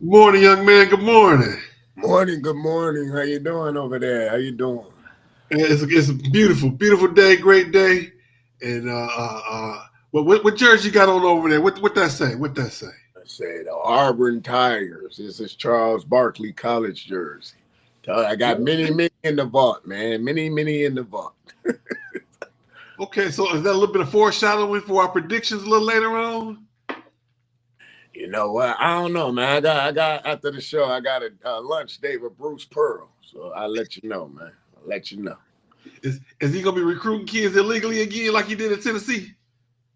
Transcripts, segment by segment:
Morning, young man. Good morning. Morning, good morning. How you doing over there? How you doing? It's a beautiful, beautiful day, great day. And what jersey you got on over there? What that say? What that say? I say the Auburn Tigers. This is Charles Barkley College jersey. I got many in the vault, man. Many in the vault. Okay, so is that a little bit of foreshadowing for our predictions a little later on? You know what? I don't know, man. I got after the show. I got a lunch date with Bruce Pearl, so I'll let you know, man. I'll let you know. Is he gonna be recruiting kids illegally again like he did in Tennessee?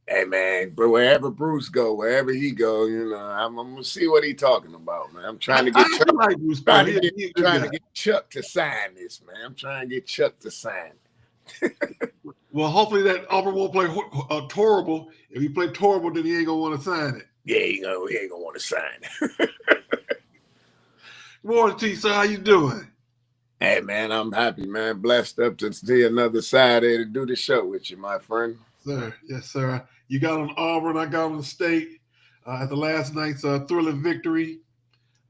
Hey, man, but wherever Bruce go, wherever he go, I'm gonna see what he talking about, man. I'm trying to get I like Bruce Pearl. He a good trying to guy. get Chuck to sign this, man. I'm trying to get Chuck to sign. Well, hopefully that Auburn won't play horrible. If he play horrible, then he ain't gonna want to sign it. Yeah, he ain't gonna want to sign. Good morning, T. Sir. How you doing? Hey, man, I'm happy, man. Blessed up to see another Saturday to do the show with you, my friend. Sir, yes, sir. You got on Auburn. I got on the State at the last night's thrilling victory,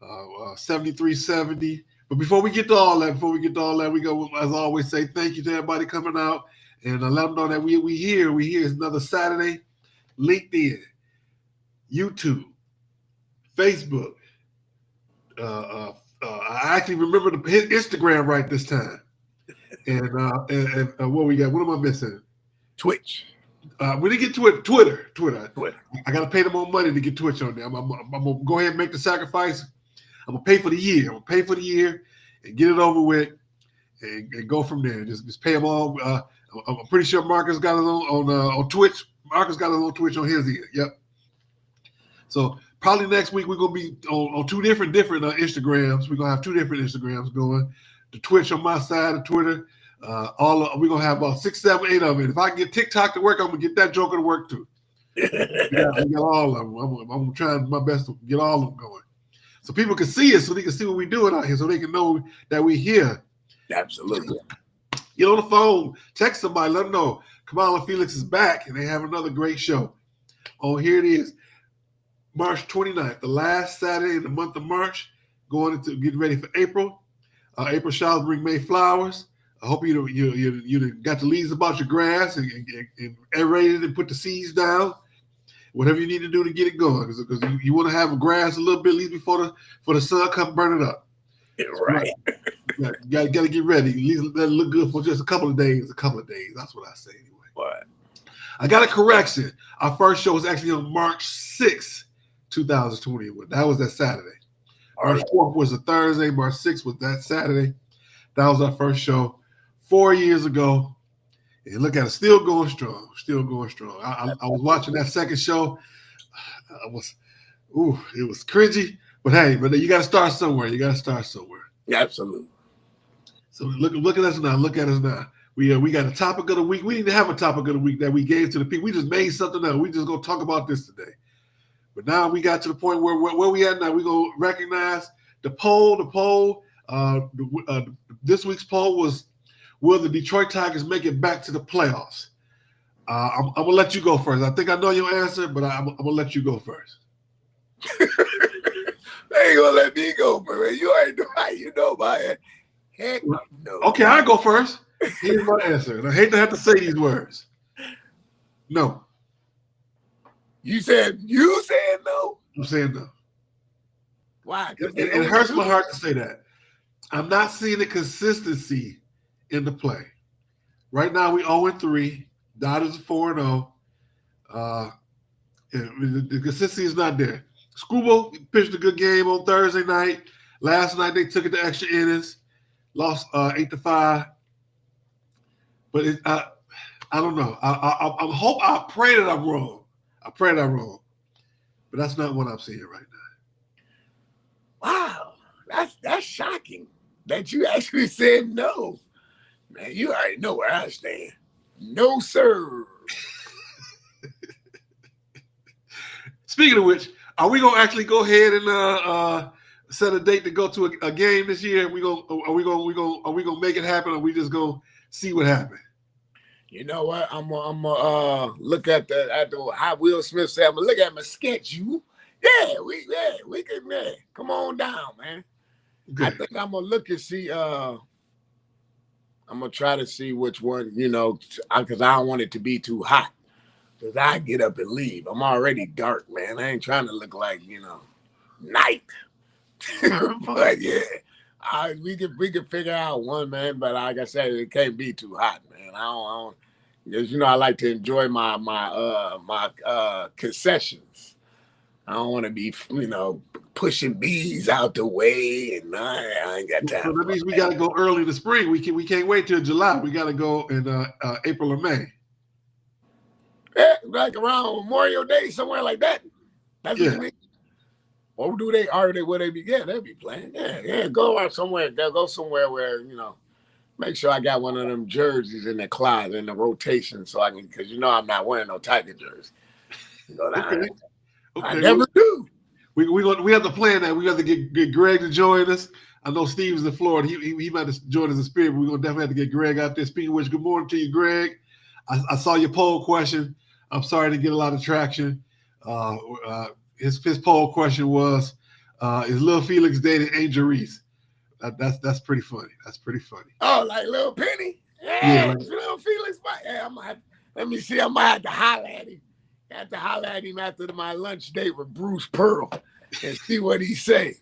73-70. But before we get to all that, we go, as I always say, thank you to everybody coming out and let them know that we here. We here. It's another Saturday. LinkedIn, YouTube, Facebook. I actually remember to hit Instagram right this time. And what we got? What am I missing? Twitch. We didn't get to it. Twitter. I got to pay them more money to get Twitch on there. I'm gonna go ahead and make the sacrifice. I'm gonna pay for the year. And get it over with, and go from there. Just pay them all. I'm pretty sure Marcus got it on Twitch. Marcus got it on Twitch on his end. Yep. So probably next week we're gonna be on two different Instagrams. We're gonna have two different Instagrams going. The Twitch on my side, the Twitter. We're gonna have about 6, 7, 8 of it. If I can get TikTok to work, I'm gonna get that joker to work too. we got all of them. I'm trying my best to get all of them going, so people can see us, so they can see what we're doing out here, so they can know that we're here. Absolutely. Get on the phone, text somebody, let them know Kamau and Felix is back, and they have another great show. Oh, here it is, March 29th, the last Saturday in the month of March, going into getting ready for April. April showers bring May flowers. I hope you got the leaves about your grass and aerated and put the seeds down. Whatever you need to do to get it going, because you want to have a grass a little bit at least before the sun come burn it up. Right. You got to get ready. At least let it look good for just a couple of days. That's what I say anyway. What? I got a correction. Our first show was actually on March 6th, 2021. That was that Saturday. March 4th was a Thursday. March 6th was that Saturday. That was our first show 4 years ago. And look at it, still going strong. I was watching that second show. It was cringy. But hey, you got to start somewhere. Absolutely. So look at us now. We got a topic of the week. We didn't have a topic of the week that we gave to the people. We just made something up. We just gonna talk about this today. But now we got to the point where we at now. We're gonna recognize the poll. This week's poll was, will the Detroit Tigers make it back to the playoffs? I'm gonna let you go first. I think I know your answer, but I'm gonna let you go first. They ain't gonna let me go, man. You already know how you know about it. Heck no. Okay, I go first. Here's my answer. And I hate to have to say these words. No. You said no? I'm saying no. Why? It hurts my heart to say that. I'm not seeing the consistency in the play. Right now, we 0-3. Dodgers are 4-0. The consistency is not there. Screwball pitched a good game on Thursday night. Last night, they took it to extra innings. Lost 8-5. But I don't know. I pray that I'm wrong. But that's not what I'm seeing right now. Wow. That's shocking that you actually said no. Man, you already know where I stand. No, sir. Speaking of which, are we gonna actually go ahead and set a date to go to a game this year? Are we gonna make it happen, or we just gonna see what happens? You know what? I'm gonna look at how Will Smith said. I'm gonna look at my schedule We can come on down, man. Okay. I think I'm gonna look and see. I'm gonna try to see which one, because I don't want it to be too hot. Because I get up and leave. I'm already dark, man. I ain't trying to look like, night. But yeah, we can figure out one, man. But like I said, it can't be too hot, man. I don't because I like to enjoy my concessions. I don't want to be, pushing bees out the way, and I ain't got time. So that means we got to go early in the spring. We can't wait till July. We got to go in April or May. Yeah, like around Memorial Day, somewhere like that. That's what you mean. Or do they already? Where they be? Yeah, they be playing. Yeah. Go out somewhere. Go somewhere where make sure I got one of them jerseys in the closet in the rotation, so I can, because I'm not wearing no Tiger jersey. Okay. I never do. We have to plan that. We have to get Greg to join us. I know Steve's in Florida. He might have joined us in spirit, but we're gonna definitely have to get Greg out there. Speaking of which, good morning to you, Greg. I saw your poll question. I'm sorry to get a lot of traction. His poll question was, is Lil Felix dating Angel Reese? That's pretty funny. That's pretty funny. Oh, like Lil Penny? Yeah, like Lil Felix. Yeah, let me see. I might have to holler at him. After my lunch date with Bruce Pearl and see what he say.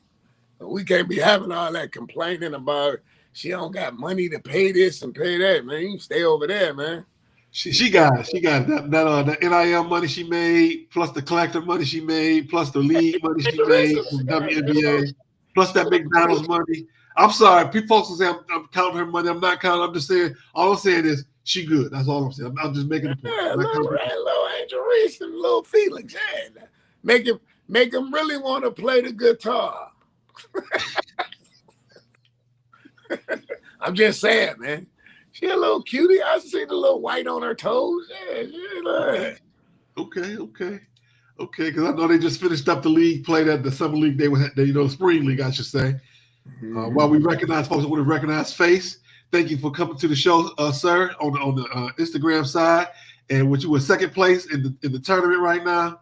We can't be having all that complaining about she don't got money to pay this and pay that, man. You can stay over there, man. She got it. She got that NIL money she made, plus the collective money she made, plus the league money she made from WNBA, plus that McDonald's money. I'm sorry, people folks will say I'm counting her money. I'm not counting. I'm just saying. All I'm saying is she good. That's all I'm saying. I'm just making a point. Yeah, little Angel Reese and little Felix. Yeah, make him really want to play the guitar. I'm just saying, man. She a little cutie. I see the little white on her toes. Yeah. Okay. Because I know they just finished up the league play, that the summer league. The spring league, I should say. While we recognize folks, I want to recognize Face. Thank you for coming to the show, sir, on the Instagram side, and which you were second place in the tournament right now.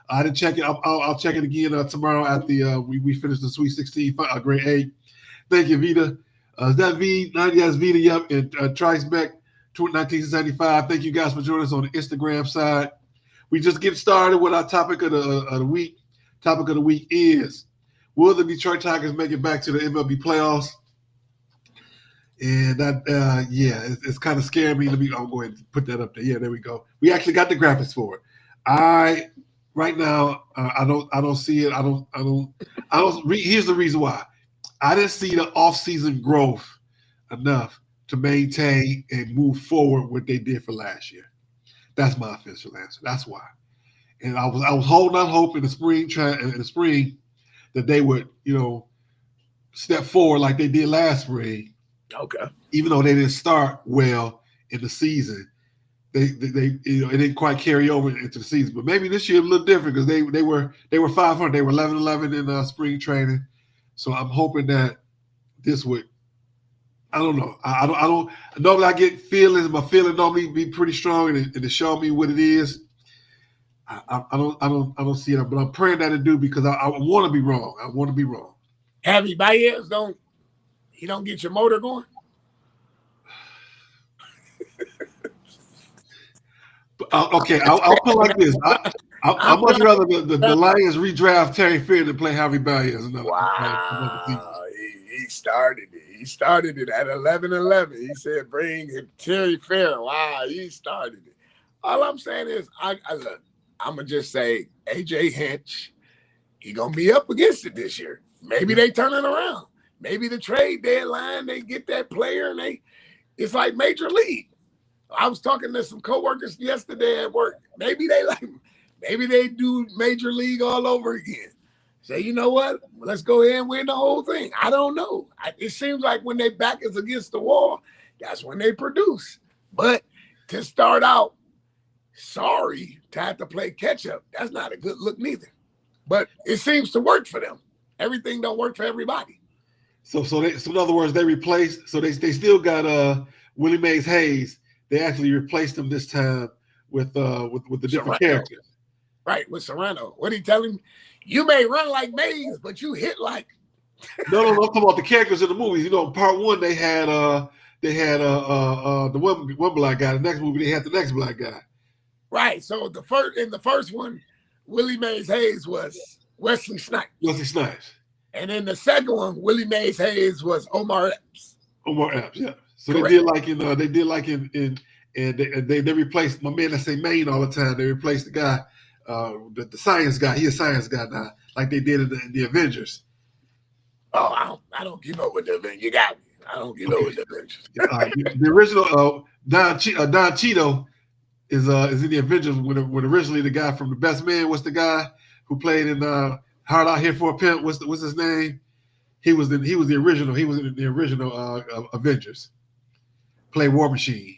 I didn't check it. I'll check it again tomorrow at the we finished the Sweet 16 grade A. Thank you, Vita. Is that V? Yes, Vita. Yep. And Trice Beck, 1975. Thank you guys for joining us on the Instagram side. We just get started with our topic of the week. Topic of the week is: will the Detroit Tigers make it back to the MLB playoffs? And that, it's kind of scaring me. I'll go ahead and put that up there. Yeah, there we go. We actually got the graphics for it. Right now, I don't see it. I don't. Here's the reason why. I didn't see the offseason growth enough to maintain and move forward what they did for last year. That's my official answer. That's why. And I was holding out hope in the spring that they would, step forward like they did last spring. Okay. Even though they didn't start well in the season, they it didn't quite carry over into the season. But maybe this year a little different because they were 500. They were 11-11 in spring training. So I'm hoping that this would. I don't know. I don't normally I get feelings. My feeling normally be pretty strong and to show me what it is. I don't see it, but I'm praying that it do because I want to be wrong. I want to be wrong. Javi Baez don't get your motor going? Okay, I'll put it like this. I much rather the Lions redraft Terry Fair than play Javi Baez. Wow, he started it. He started it at 11-11. He said, "Bring Terry Fair." Wow, he started it. All I'm saying is, I look. I'm gonna just say, AJ Hinch, he gonna be up against it this year. Maybe they turn it around. Maybe the trade deadline, they get that player, and it's like Major League. I was talking to some coworkers yesterday at work. Maybe they do Major League all over again. Say, you know what? Let's go ahead and win the whole thing. I don't know. It seems like when their back is against the wall, that's when they produce. But to start out, sorry to have to play catch up, that's not a good look neither. But it seems to work for them. Everything don't work for everybody. So in other words, they replaced. So they still got Willie Mays Hayes. They actually replaced him this time with the different characters. Right, with Serrano. What he tell him? You may run like Mays, but you hit like. No, I'm talking about the characters in the movies. You know, in part one they had the one black guy. The next movie they had the next black guy. Right. So in the first one, Willie Mays Hayes was Wesley Snipes. Wesley Snipes. And in the second one, Willie Mays Hayes was Omar Epps. Omar Epps, yeah. So Correct. they did like in they replaced my man that say Maine all the time. They replaced the guy, the science guy. He's a science guy now, like they did in the Avengers. Oh, I don't keep up with the Avengers. You got me. I don't keep up with the Avengers. The original Don Cheeto is in the Avengers when originally the guy from The Best Man was the guy who played in Hard Out Here for a Pimp. What's his name? He was the original. He was in the original Avengers. Play War Machine.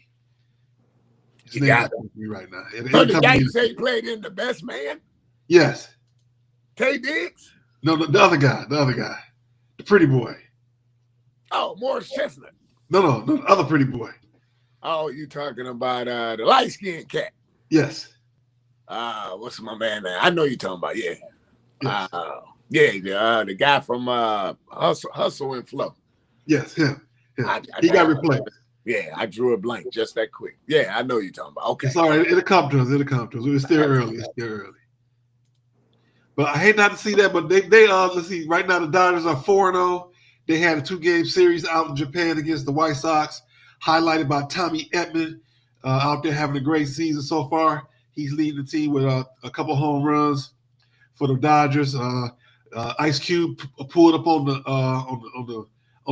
His name is me right now. So the guy you say he played in The Best Man? Yes. Tay Diggs? No, the other guy, the pretty boy. Oh, Morris Chestnut. No, the other pretty boy. Oh, you talking about the light-skinned cat? Yes. What's my man name? I know you're talking about. Yeah. Yes. The guy from Hustle and Flow. Yes, him. He got replaced. Yeah, I drew a blank just that quick. Yeah, I know you're talking about. Okay. It's all right. It'll come to us. It's still early. But I hate not to see that. But they let's see. Right now the Dodgers are 4-0. They had a 2-game series out in Japan against the White Sox, highlighted by Tommy Edman out there having a great season so far. He's leading the team with a couple home runs for the Dodgers. Ice Cube pulled up on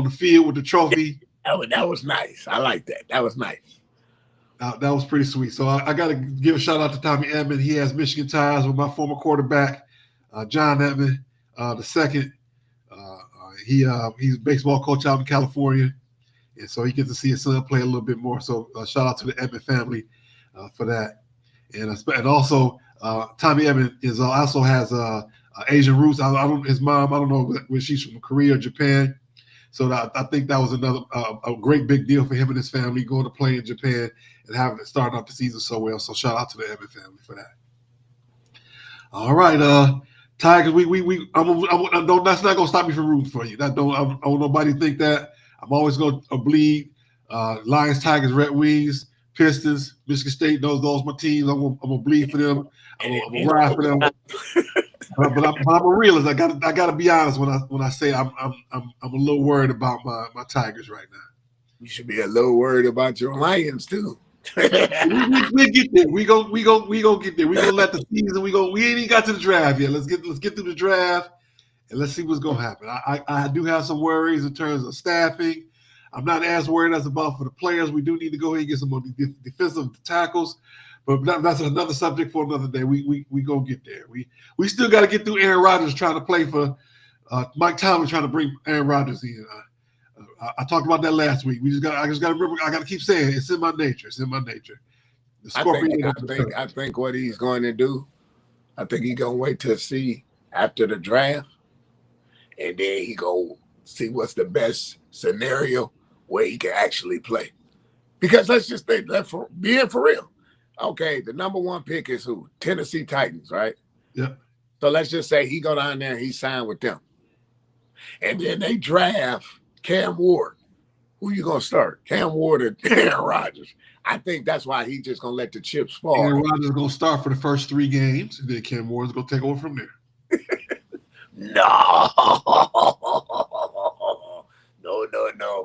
the field with the trophy. That was nice. I like that. That was nice. That was pretty sweet. So I got to give a shout out to Tommy Edman. He has Michigan ties with my former quarterback, John Edman, the second. He's a baseball coach out in California, and so he gets to see his son play a little bit more. So shout out to the Edman family for that. And also Tommy Edman also has Asian roots. His mom, I don't know whether she's from Korea or Japan. So I think that was another a great big deal for him and his family going to play in Japan and having it starting off the season so well. So shout out to the Edman family for that. All right, Tigers. That's not gonna stop me from rooting for you. I don't want nobody to think that. I'm always gonna bleed. Lions, Tigers, Red Wings, Pistons, Michigan State. Those my teams. I'm gonna bleed for them. I'm gonna ride for them. But I'm a realist. I gotta be honest when I say I'm a little worried about my Tigers right now. You should be a little worried about your Lions too. we get there. We gonna get there. We gonna let the season. We ain't even got to the draft yet. Let's get through the draft and let's see what's gonna happen. I do have some worries in terms of staffing. I'm not as worried as about for the players. We do need to go ahead and get some more defensive tackles. But that's another subject for another day. We gonna get there. We still got to get through Aaron Rodgers trying to play for Mike Tomlin trying to bring Aaron Rodgers in. I talked about that last week. I just got to remember. I got to keep saying it's in my nature. It's in my nature. The Scorpion. I think what he's going to do. I think he's gonna wait to see after the draft, and then he go see what's the best scenario where he can actually play. Because let's just think being for real. Okay, the number one pick is who? Tennessee Titans, right? Yep. So let's just say he go down there and he signed with them. And then they draft Cam Ward. Who you going to start? Cam Ward or Aaron Rodgers? I think that's why he's just going to let the chips fall. Aaron Rodgers is going to start for the first 3 games, and then Cam Ward is going to take over from there. No,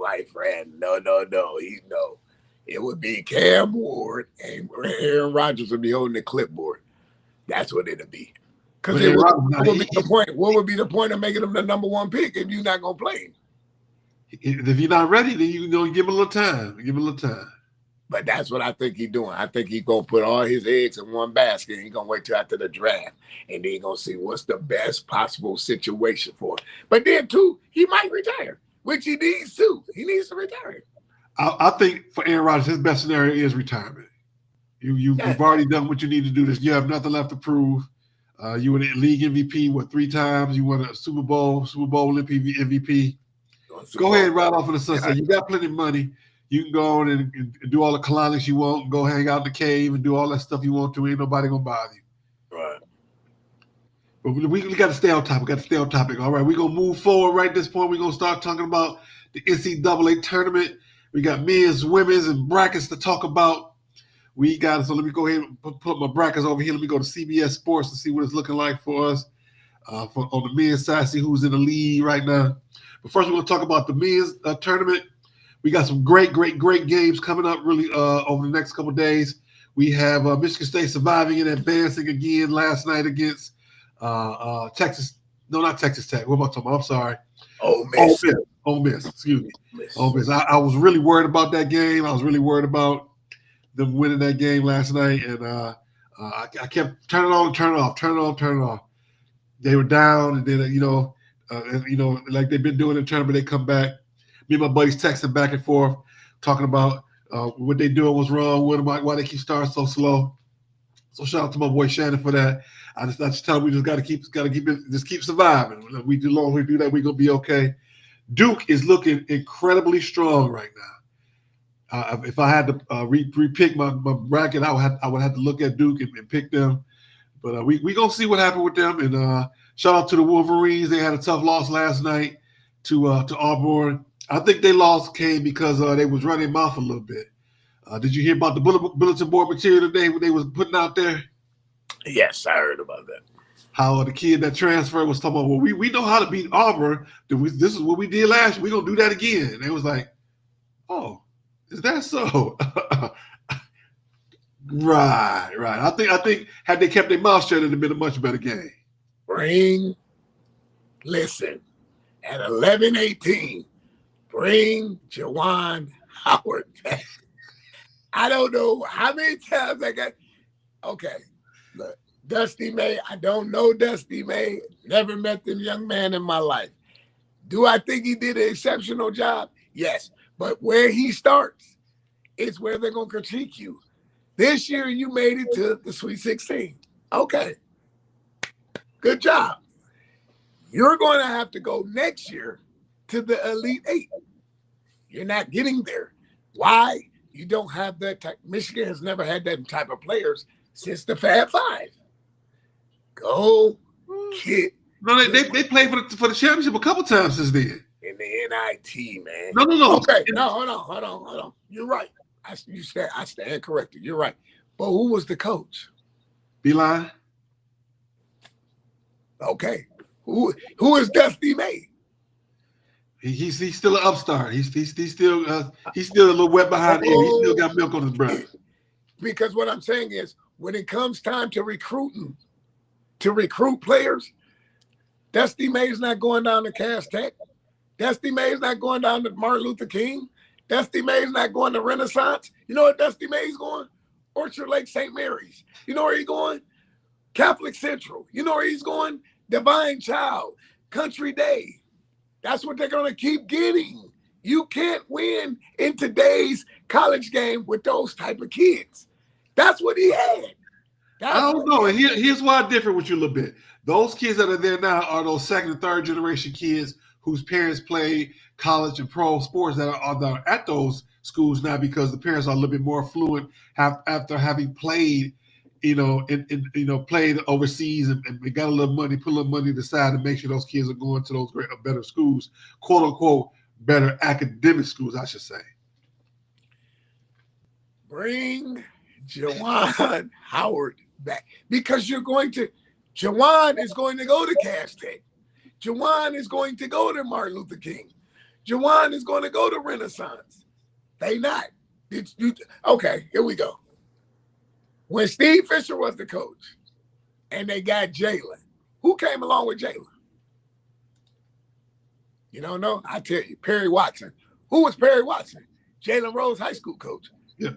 my friend. No. It would be Cam Ward and Aaron Rodgers would be holding the clipboard. That's what it'll be. Because what would be the point? What would be the point of making him the number one pick if you're not gonna play him? If you're not ready, then you gonna give him a little time. But that's what I think he's doing. I think he's gonna put all his eggs in one basket. He's gonna wait till after the draft, and then he's gonna see what's the best possible situation for him. But then too, he might retire, which he needs to. He needs to retire. I think for Aaron Rodgers, his best scenario is retirement. You've already done what you need to do. You have nothing left to prove. You were the league MVP 3 times. You won a Super Bowl MVP. Go ahead and ride off in the sunset. You got plenty of money. You can go on and do all the colonics you want. Go hang out in the cave and do all that stuff you want to. Ain't nobody gonna bother you. Right. But we got to stay on topic. All right, we're going to move forward right at this point. We're going to start talking about the NCAA tournament. We got men's, women's, and brackets to talk about. So let me go ahead and put my brackets over here. Let me go to CBS Sports to see what it's looking like for us on the men's side, see who's in the lead right now. But first, we're going to talk about the men's tournament. We got some great games coming up really over the next couple of days. We have Michigan State surviving and advancing again last night against Texas. No, not Texas Tech. What am I talking about? I'm sorry. Ole Miss. Excuse me. Ole Miss. I was really worried about that game. I was really worried about them winning that game last night, and I kept turning on, turning off. They were down, and then like they've been doing in the tournament, they come back. Me and my buddies texting back and forth, talking about what they doing was wrong, why they keep starting so slow. So shout out to my boy Shannon for that. I just tell him we just got to keep surviving. As long as we do that, we're gonna be okay. Duke is looking incredibly strong right now. If I had to repick my bracket, I would have to look at Duke and pick them. But we gonna see what happened with them. And shout out to the Wolverines. They had a tough loss last night to Auburn. I think they lost came because they was running mouth a little bit. Did you hear about the bulletin board material today they was putting out there? Yes, I heard about that. How the kid that transferred was talking about, well, we know how to beat Auburn. This is what we did last year. We're going to do that again. And it was like, oh, is that so? Right. I think had they kept their mouth shut, it would have been a much better game. Listen, at 11-18, bring Juwan Howard back. I don't know how many times I got. Okay, look, Dusty May. I don't know Dusty May. Never met the young man in my life. Do I think he did an exceptional job? Yes, but where he starts is where they're going to critique you. This year, you made it to the Sweet 16. Okay, good job. You're going to have to go next year to the Elite Eight. You're not getting there. Why? You don't have that type. Michigan has never had that type of players since the Fab Five. Go get. No, they played for the championship a couple times since then. In the NIT, man. No. Okay, no, hold on. You're right. I stand corrected. You're right. But who was the coach? Beeline. Okay. Who is Dusty May? He's still an upstart. He's still a little wet behind the ear. He still got milk on his breath. Because what I'm saying is, when it comes time to recruit players, Dusty May is not going down to Cass Tech. Dusty May is not going down to Martin Luther King. Dusty May is not going to Renaissance. You know what Dusty May is going? Orchard Lake St. Mary's. You know where he's going? Catholic Central. You know where he's going? Divine Child. Country Day. That's what they're going to keep getting. You can't win in today's college game with those type of kids. That's what he had. I don't know. And here's why I differ with you a little bit. Those kids that are there now are those second and third generation kids whose parents play college and pro sports that are at those schools now because the parents are a little bit more fluent after having played, played overseas and got a little money, put a little money to the side to make sure those kids are going to those better schools, quote unquote, better academic schools, I should say. Bring Juwan Howard back because Juwan is going to go to Cass Tech. Juwan is going to go to Martin Luther King. Juwan is going to go to Renaissance. They not. Okay, here we go. When Steve Fisher was the coach and they got Jalen, who came along with Jalen? You don't know? I tell you, Perry Watson. Who was Perry Watson? Jalen Rose high school coach. Yeah.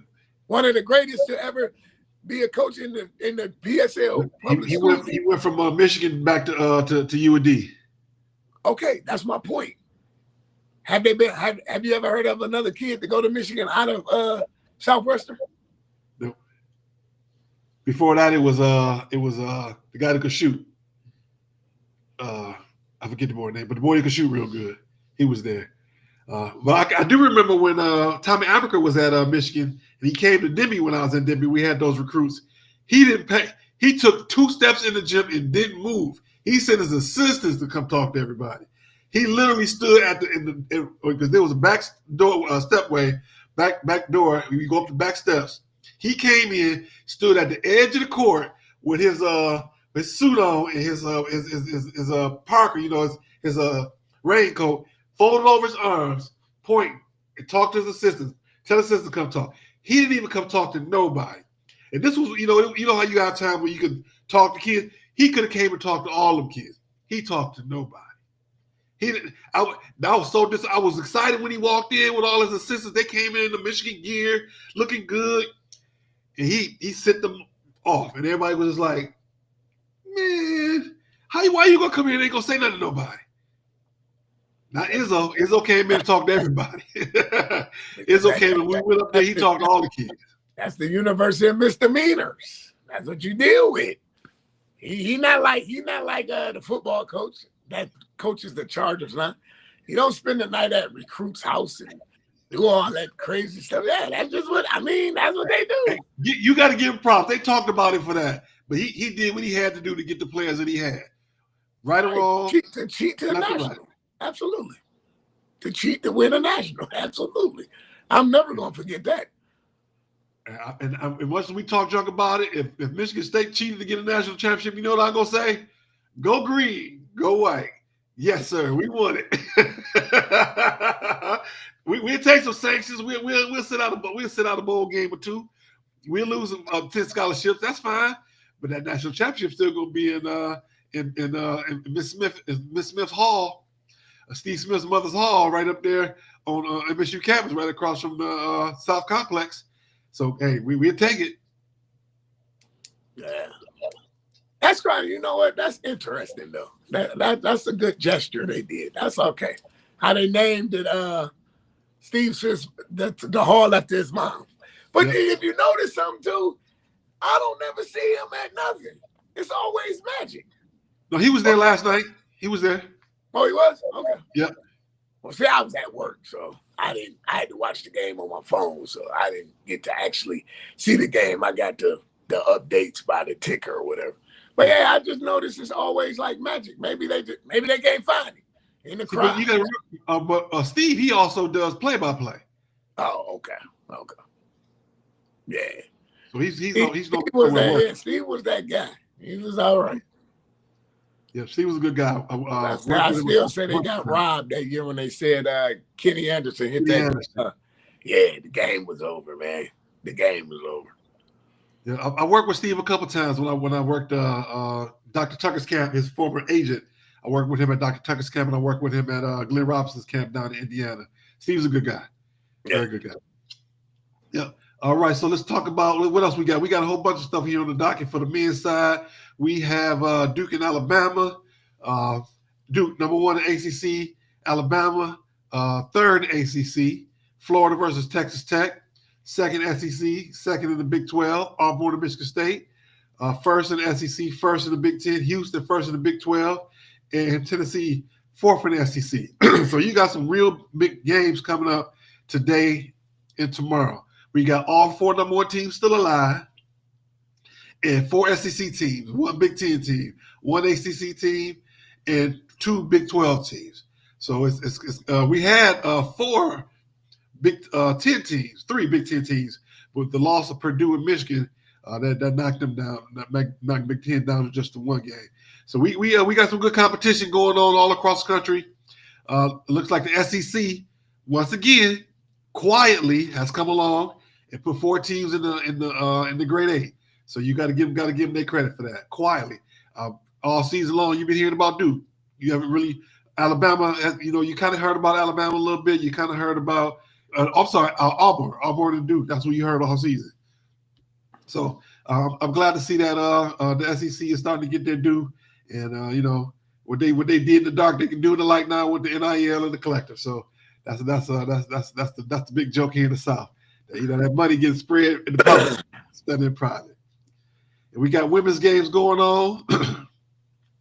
One of the greatest to ever be a coach in the PSL. He went from Michigan back to UAD. Okay, that's my point. Have you ever heard of another kid to go to Michigan out of Southwestern? No. Before that, it was the guy that could shoot. I forget the boy's name, but the boy who could shoot real good. He was there. But I do remember when Tommy Abaker was at Michigan and he came to Denby when I was in Denby. We had those recruits. He didn't pay. He took 2 steps in the gym and didn't move. He sent his assistants to come talk to everybody. He literally stood at because there was a back door, stepway, back door. You go up the back steps. He came in, stood at the edge of the court with his suit on and his Parker, his raincoat, folded over his arms, pointing and talked to his assistants. Tell his assistants to come talk. He didn't even come talk to nobody. And this was, you know how you have time where you could talk to kids. He could have came and talked to all them kids. He talked to nobody. I was excited when he walked in with all his assistants. They came in the Michigan gear, looking good, and he sent them off. And everybody was just like, "Man, why you gonna come here and ain't gonna say nothing to nobody?" Now Izzo came in and talked to everybody. Izzo came in. We went up there. He talked to all the kids. That's the University of Misdemeanors. That's what you deal with. He not like the football coach that coaches the Chargers now. He don't spend the night at recruits' house and do all that crazy stuff. Yeah, that's just what I mean. That's what they do. Hey, you got to give him props. They talked about it for that, but he did what he had to do to get the players that he had. Right or wrong? To cheat to the national. Right. Absolutely. To cheat to win a national. Absolutely. I'm never going to forget that. And once we talk junk about it, if Michigan State cheated to get a national championship, you know what I'm going to say? Go green, go white. Yes, sir. We won it. We'll take some sanctions. We'll sit out a bowl game or two. We'll lose 10 scholarships. That's fine. But that national championship still going to be in Miss Smith's hall, Steve Smith's mother's hall, right up there on MSU campus, right across from the South Complex. So hey, we'll take it. Yeah, that's right. You know what? That's interesting though. That's a good gesture they did. That's okay. How they named it, Steve Smith, the hall after his mom. But yeah. If you notice something too, I don't never see him at nothing. It's always Magic. No, he was there last night. He was there. Oh, he was? Okay. Yep. Well, see, I was at work, so I had to watch the game on my phone, so I didn't get to actually see the game. I got the updates by the ticker or whatever. But yeah, I just noticed it's always like Magic. Maybe they can't find him in the crowd. But you gotta remember, but Steve, he also does play-by-play. Oh, okay. Yeah. So he's Steve was that guy. He was all right. Yeah, Steve was a good guy. I still say they got robbed that year when they said Kenny Anderson hit that. Yeah, the game was over, man. The game was over. Yeah, I worked with Steve a couple times when I worked Dr. Tucker's camp, his former agent. I worked with him at Dr. Tucker's camp, and I worked with him at Glenn Robinson's camp down in Indiana. Steve's a good guy. Very good guy. Yeah. All right, so let's talk about what else we got. We got a whole bunch of stuff here on the docket for the men's side. We have Duke and Alabama. Duke, number one in ACC. Alabama, third in ACC. Florida versus Texas Tech. Second SEC, second in the Big 12. Auburn and Michigan State. First in the SEC, first in the Big 10. Houston, first in the Big 12. And Tennessee, fourth in the SEC. So you got some real big games coming up today and tomorrow. We got all four number one teams still alive, and four SEC teams, one Big 10 team, one ACC team, and two Big 12 teams. So we had four Big 10 teams, three Big 10 teams, with the loss of Purdue and Michigan that knocked them down, knocked Big 10 down to just the one game. So we got some good competition going on all across the country. It looks like the SEC once again quietly has come along and put four teams in the grade 8. So you got to give them their credit for that quietly. All season long, you've been hearing about Duke. You haven't really Alabama. You kind of heard about Alabama a little bit. You kind of heard about Auburn and Duke. That's what you heard all season. So I'm glad to see that the SEC is starting to get their due, and what they did in the dark, they can do in the light now with the NIL and the collective. So that's the big joke here in the South. That money gets spread in the public instead of in private. And we got women's games going on.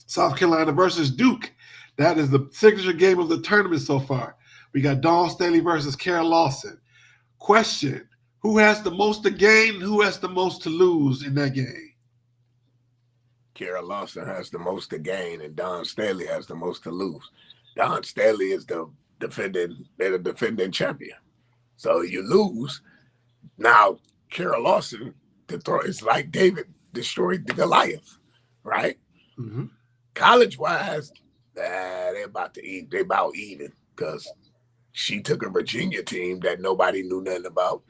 South Carolina versus Duke. That is the signature game of the tournament so far. We got Dawn Staley versus Karen Lawson. Question: who has the most to gain? Who has the most to lose in that game? Kara Lawson has the most to gain, and Don Staley has the most to lose. Don Staley is the defending champion. So you lose. Now, Kara Lawson, it's like David destroyed the Goliath, right? Mm-hmm. College-wise, they about even because she took a Virginia team that nobody knew nothing about,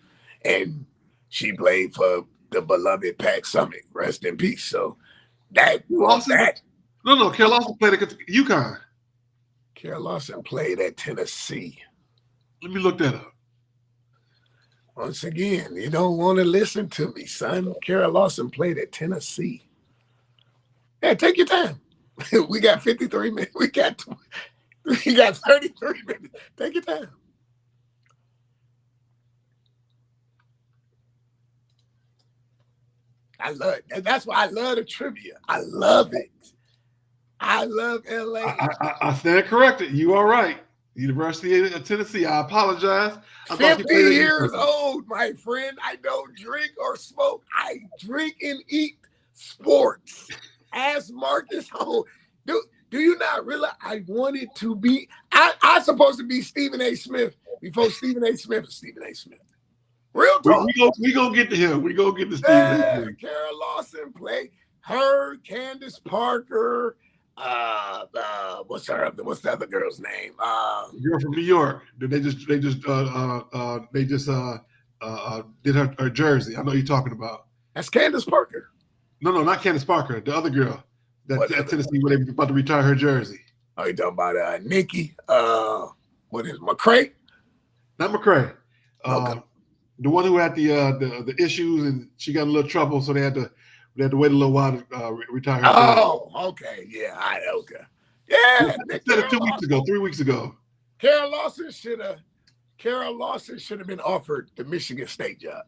and she played for the beloved Pat Summitt. Rest in peace. So Kara Lawson played against UConn. Kara Lawson played at Tennessee. Let me look that up. Once again, you don't want to listen to me, son. Kara Lawson played at Tennessee. Yeah, take your time. We got 53 minutes. We got 33 minutes. Take your time. I love it. That's why I love the trivia. I love it. I love LA. I stand corrected. You are right. University of Tennessee. I apologize. 50 years old, my friend. I don't drink or smoke. I drink and eat sports. Ask Marcus Home. Do you not realize I wanted to be? I supposed to be Stephen A. Smith before Stephen A. Smith is Stephen A. Smith. Real talk. We gonna get to him. We gonna get to Stephen A. Smith. Kara Lawson played her, Candace Parker. What's the other girl's name? Girl from New York. They just did her jersey. I know you're talking about. That's Candace Parker. No, not Candace Parker. The other girl at Tennessee where they about to retire her jersey. Oh, you talking about Nikki? What is McCray? Not McCray. Okay. The one who had the issues and she got in a little trouble, so they had to wait a little while to retire her. Oh, okay, yeah, okay, yeah. Instead of 2 weeks ago, 3 weeks ago. Kara Lawson should have been offered the Michigan State job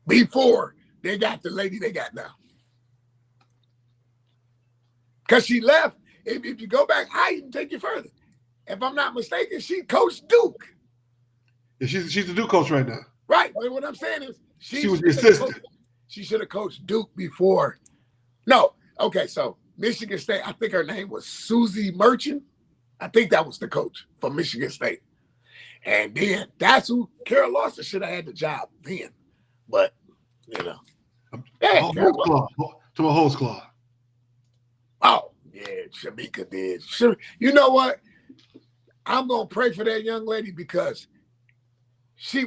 before they got the lady they got now. Because she left. If you go back, I even take you further. If I'm not mistaken, she coached Duke. Yeah, she's the Duke coach right now. Right, but what I'm saying is she was the assistant. She should have coached Duke before. No, okay, so Michigan State, I think her name was Susie Merchant. I think that was the coach for Michigan State. And then that's who Kara Lawson should have had the job then. But, you know. To a hose claw. Oh, yeah, Shamika did. You know what? I'm going to pray for that young lady because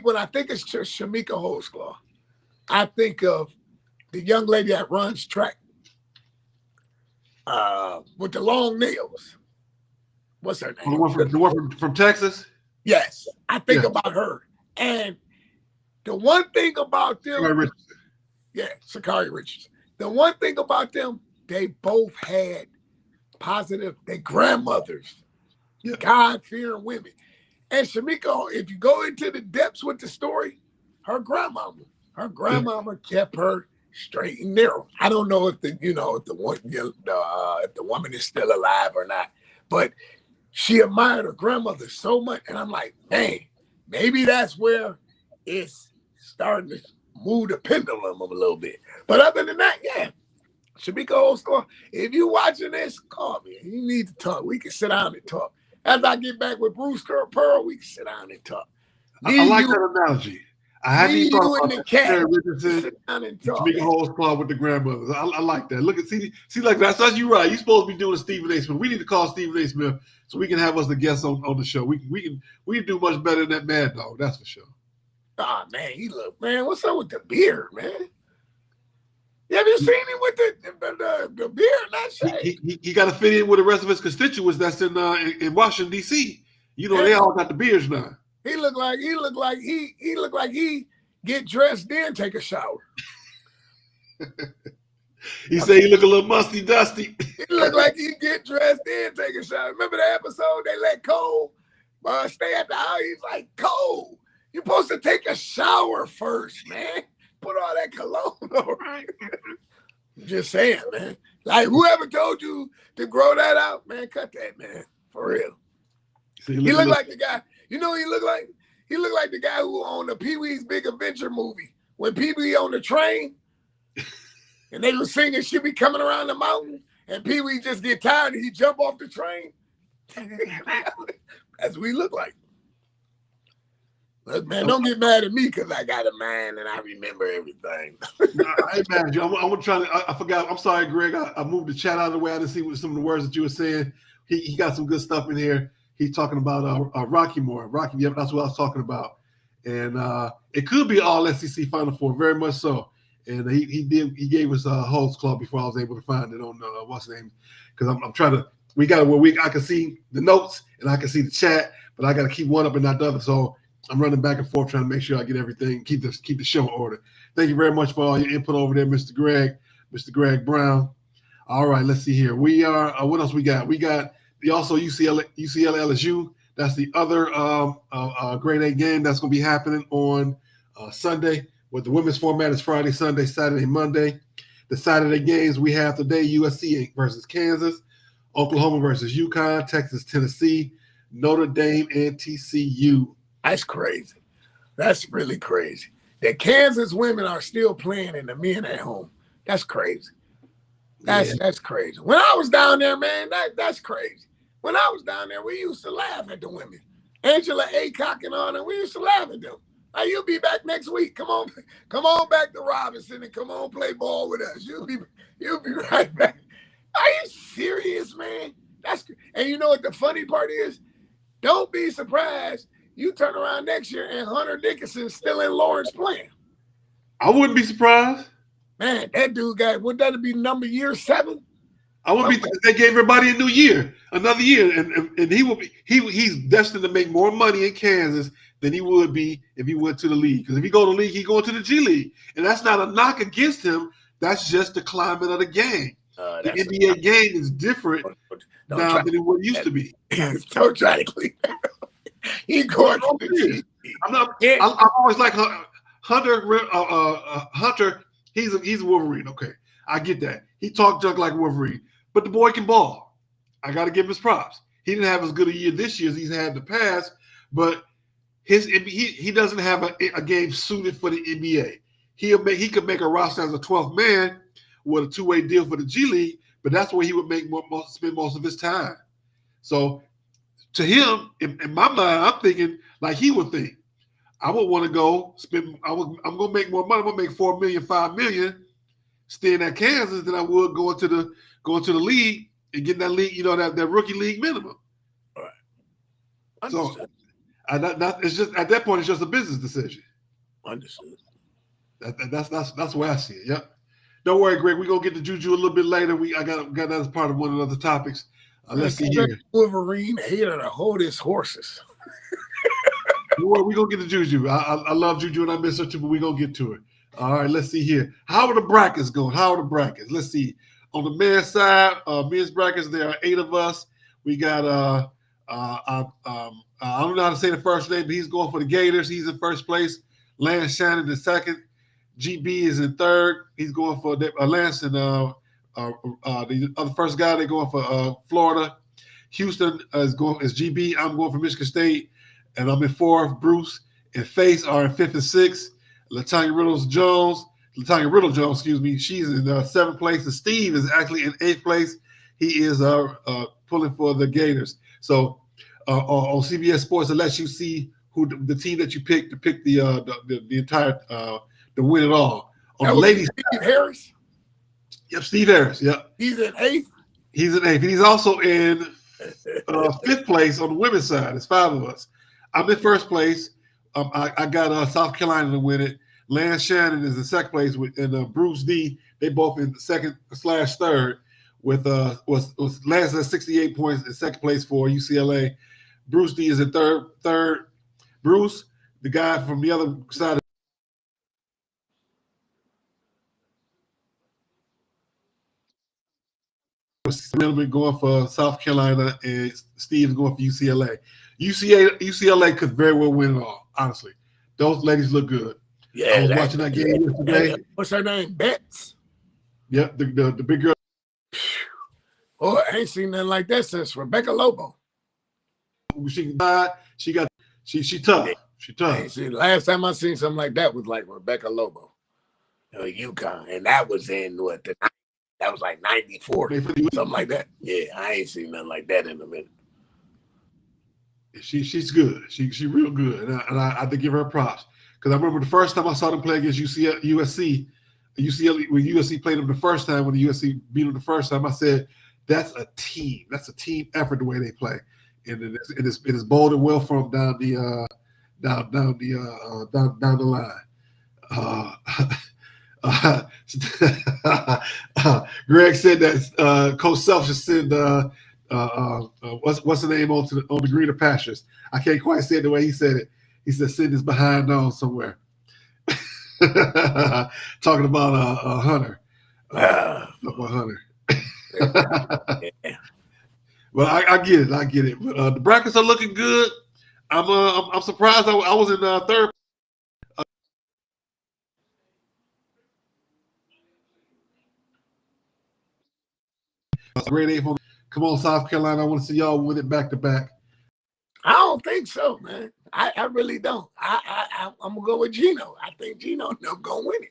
when I think of Shamika Holsclaw, I think of the young lady that runs track with the long nails. What's her name? The one from Texas? Yes. I think about her. And the one thing about them, Sha'Carri Richardson. The one thing about them, they both had their grandmothers, God-fearing women. And Shamika, if you go into the depths with the story, her grandmama kept her straight and narrow. I don't know if the woman is still alive or not, but she admired her grandmother so much. And I'm like, man, maybe that's where it's starting to move the pendulum a little bit. But other than that, yeah. Shamika Holsclaw, if you watching this, call me. You need to talk. We can sit down and talk. After I get back with Bruce Pearl, we can sit down and talk. I like that analogy. I hadn't even thought about Terry Richardson, Shamika Holsclaw with the grandmothers. I like that. Look at see like that's you right. You're supposed to be doing Stephen A. Smith. We need to call Stephen A. Smith so we can have us the guests on the show. We can do much better than that Mad Dog. That's for sure. Ah, man, what's up with the beard, man? Have you seen him with the beard? Not shave. He got to fit in with the rest of his constituents that's in Washington D.C. You know they all got the beards now. He looked like he get dressed then take a shower. He said he look a little musty dusty. He looked like he get dressed then take a shower. Remember the episode they let Cole stay at the house? He's like, Cole, you're supposed to take a shower first, man. Put all that cologne on, right? Just saying, man. Like, whoever told you to grow that out, man, cut that, man. For real. He looked like the guy. You know what he looked like? He looked like the guy who owned the Pee-wee's Big Adventure movie. When Pee-wee on the train, and they were singing "She Be Coming Around the Mountain," and Pee Wee just get tired and he jump off the train. That's what we look like. Look, man, don't get mad at me because I got a mind and I remember everything. I ain't mad at you. I'm trying to. I forgot. I'm sorry, Greg. I moved the chat out of the way. I didn't see what some of the words that you were saying. He got some good stuff in here. He's talking about Rocky Moore. Rocky, yep, that's what I was talking about. And it could be all SEC Final Four, very much so. And he gave us a Holds Club before I was able to find it on what's the name, because I'm trying to. We got it where I can see the notes and I can see the chat, but I got to keep one up and not the other. So I'm running back and forth trying to make sure I get everything, keep the show in order. Thank you very much for all your input over there, Mr. Greg Brown. All right, let's see here. We are what else we got? We got also UCLA LSU. That's the other grade A game that's going to be happening on Sunday. With the women's format is Friday, Sunday, Saturday, Monday. The Saturday games we have today: USC versus Kansas, Oklahoma versus UConn, Texas, Tennessee, Notre Dame, and TCU. That's crazy. That's really crazy. The Kansas women are still playing and the men at home. That's crazy. That's crazy. When I was down there, man, that's crazy. When I was down there, we used to laugh at the women. Angela Aycock and all, and we used to laugh at them. Now you'll be back next week. Come on back to Robinson and come on play ball with us. You'll be right back. Are you serious, man? And you know what the funny part is? Don't be surprised. You turn around next year and Hunter Dickinson's still in Lawrence playing. I wouldn't be surprised. Man, that dude would that be number year 7? I wouldn't be. They gave everybody a new year, another year, and he's destined to make more money in Kansas than he would be if he went to the league. Because if he go to the league, he going to the G League, and that's not a knock against him. That's just the climate of the game. The NBA game is different now than it used to be. Don't try to clean that up. He going to the G League. I'm always like Hunter. Hunter, he's a Wolverine. Okay, I get that. He talked junk like Wolverine, but the boy can ball. I got to give him his props. He didn't have as good a year this year as he's had in the past, but he doesn't have a game suited for the NBA. He could make a roster as a 12th man with a 2-way deal for the G League, but that's where he would spend most of his time. So to him, in my mind, I'm thinking like he would think. I would want to go spend. I'm going to make more money. I'm going to make $4 million, $5 million, staying at Kansas than I would going to the league and getting that league, that rookie league minimum. All right. Understood. So it's just at that point, it's just a business decision. Understood. That's the way I see it. Yep. Don't worry, Greg. We're gonna get to Juju a little bit later. I got that as part of one of the other topics. Let's see here. Wolverine hater to hold his horses. We're gonna get to Juju. I love Juju and I miss her too, but we're gonna get to it. All right, let's see here. How are the brackets going? Let's see. On the men's side, men's brackets, there are 8 of us. We got I don't know how to say the first name, but he's going for the Gators. He's in first place. Lance Shannon in second. GB is in third. He's going for Lance and the other first guy. They're going for Florida. Houston is GB. I'm going for Michigan State, and I'm in fourth. Bruce and Face are in fifth and sixth. Latanya Riddle Jones, excuse me. She's in seventh place. And Steve is actually in eighth place. He is pulling for the Gators. So on CBS Sports, it lets you see who the team that you pick to pick the entire to win it all. On the ladies, Steve Harris. Yep, Steve Harris. Yep, he's in eighth. He's in eighth. He's also in fifth place on the women's side. It's 5 of us. I'm in first place. I got South Carolina to win it. Lance Shannon is in second place and Bruce D. They both in second/third with was Lance at 68 points in second place for UCLA. Bruce D is in third. Bruce, the guy from the other side of going for South Carolina and Steve's going for UCLA. UCLA could very well win it all, honestly. Those ladies look good. Yeah, I was watching that game yesterday. What's her name? Betts. Yep, the big girl. Oh, I ain't seen nothing like that since Rebecca Lobo. She tough. She tough. See, last time I seen something like that was like Rebecca Lobo. UConn, and that was in what that was like 94, something like that. Yeah, I ain't seen nothing like that in a minute. She's good. She real good, and I have to give her props because I remember the first time I saw them play against USC when USC played them the first time, when the USC beat them the first time. I said that's a team. That's a team effort the way they play, and it is bold and well from down the line. Greg said that Coach Self should send what's the name on the greener pastures. I can't quite say it the way he said it. He said send his behind on somewhere. Talking about Hunter. About Hunter. Yeah. Well, I get it. But the brackets are looking good. I'm surprised. I was in third. Grade 8 from come on, South Carolina. I want to see y'all win it back to back. I don't think so, man. I really don't. I'm gonna go with Gino. I think Gino gonna win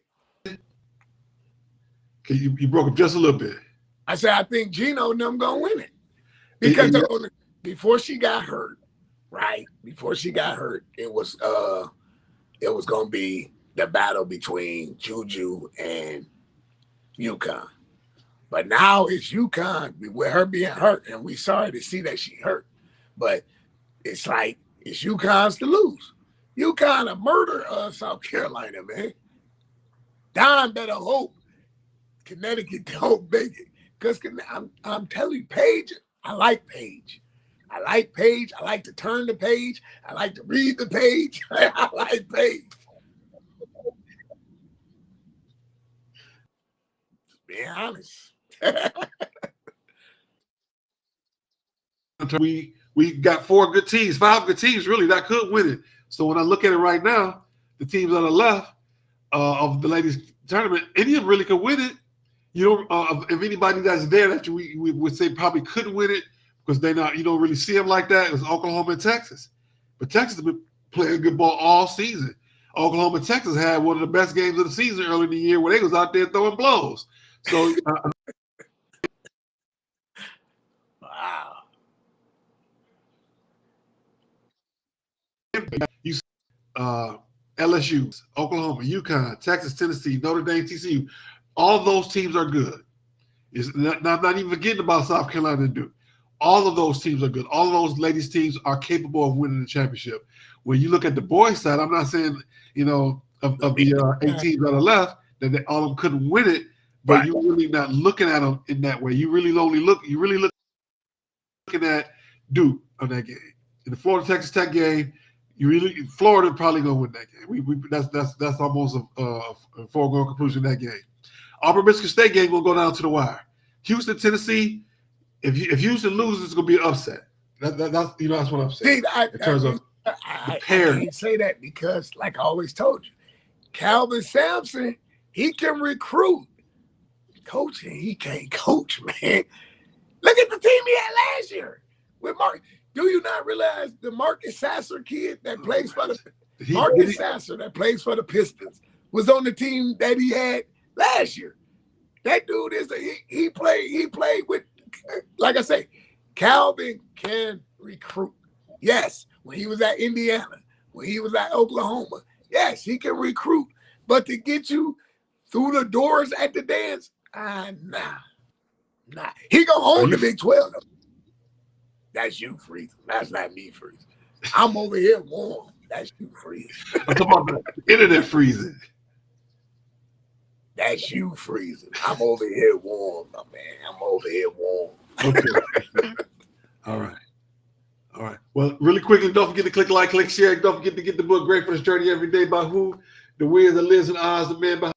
it. Okay, you broke up just a little bit. I said I think Gino gonna win it because before she got hurt, right? Before she got hurt, it was gonna be the battle between Juju and UConn. But now it's UConn with her being hurt, and we sorry to see that she hurt. But it's like it's UConn's to lose. UConn a murder South Carolina, man. Don better hope Connecticut don't make it. Because I'm telling you, Paige, I like Paige. I like Paige. I like to turn the page. I like to read the page. I like Paige. Just being honest. We got 5 good teams really that could win it. So when I look at it right now, the teams on the left of the ladies tournament, any of them really could win it. You don't if anybody that's there that we would say probably couldn't win it because you don't really see them like that. It's Oklahoma and Texas, but Texas has been playing good ball all season. Oklahoma and Texas had one of the best games of the season early in the year where they was out there throwing blows. So. Wow. You LSU, Oklahoma, UConn, Texas, Tennessee, Notre Dame, TCU, all of those teams are good. I'm not even forgetting about South Carolina and Duke. All of those teams are good. All of those ladies' teams are capable of winning the championship. When you look at the boys' side, I'm not saying of the 8 teams that are left that all of them couldn't win it, but right. You're really not looking at them in that way. You really looking at Duke on that game. In the Florida Texas Tech game, Florida probably gonna win that game. That's almost a foregone conclusion in that game. Auburn Michigan State game will go down to the wire. Houston Tennessee, if Houston loses, it's gonna be an upset. That's what I'm saying. In terms of I can't say that because, like I always told you, Calvin Sampson, he can recruit. Coaching, he can't coach, man. Look at the team he had last year with Mark. Do you not realize the Marcus Sasser kid that plays for that plays for the Pistons was on the team that he had last year? That dude he played with, like I say, Calvin can recruit. Yes, when he was at Indiana, when he was at Oklahoma, yes, he can recruit. But to get you through the doors at the dance, nah. He gonna own the Big 12 though. That's you freezing. That's not me freezing. I'm over here warm. That's you freezing. I'm talking about the internet freezing. That's you freezing. I'm over here warm, my man. I'm over here warm. Okay. All right. Well, really quickly, don't forget to click like, click share. Don't forget to get the book Great for This Journey Every Day by who? The Wiz that lives in Oz, the man behind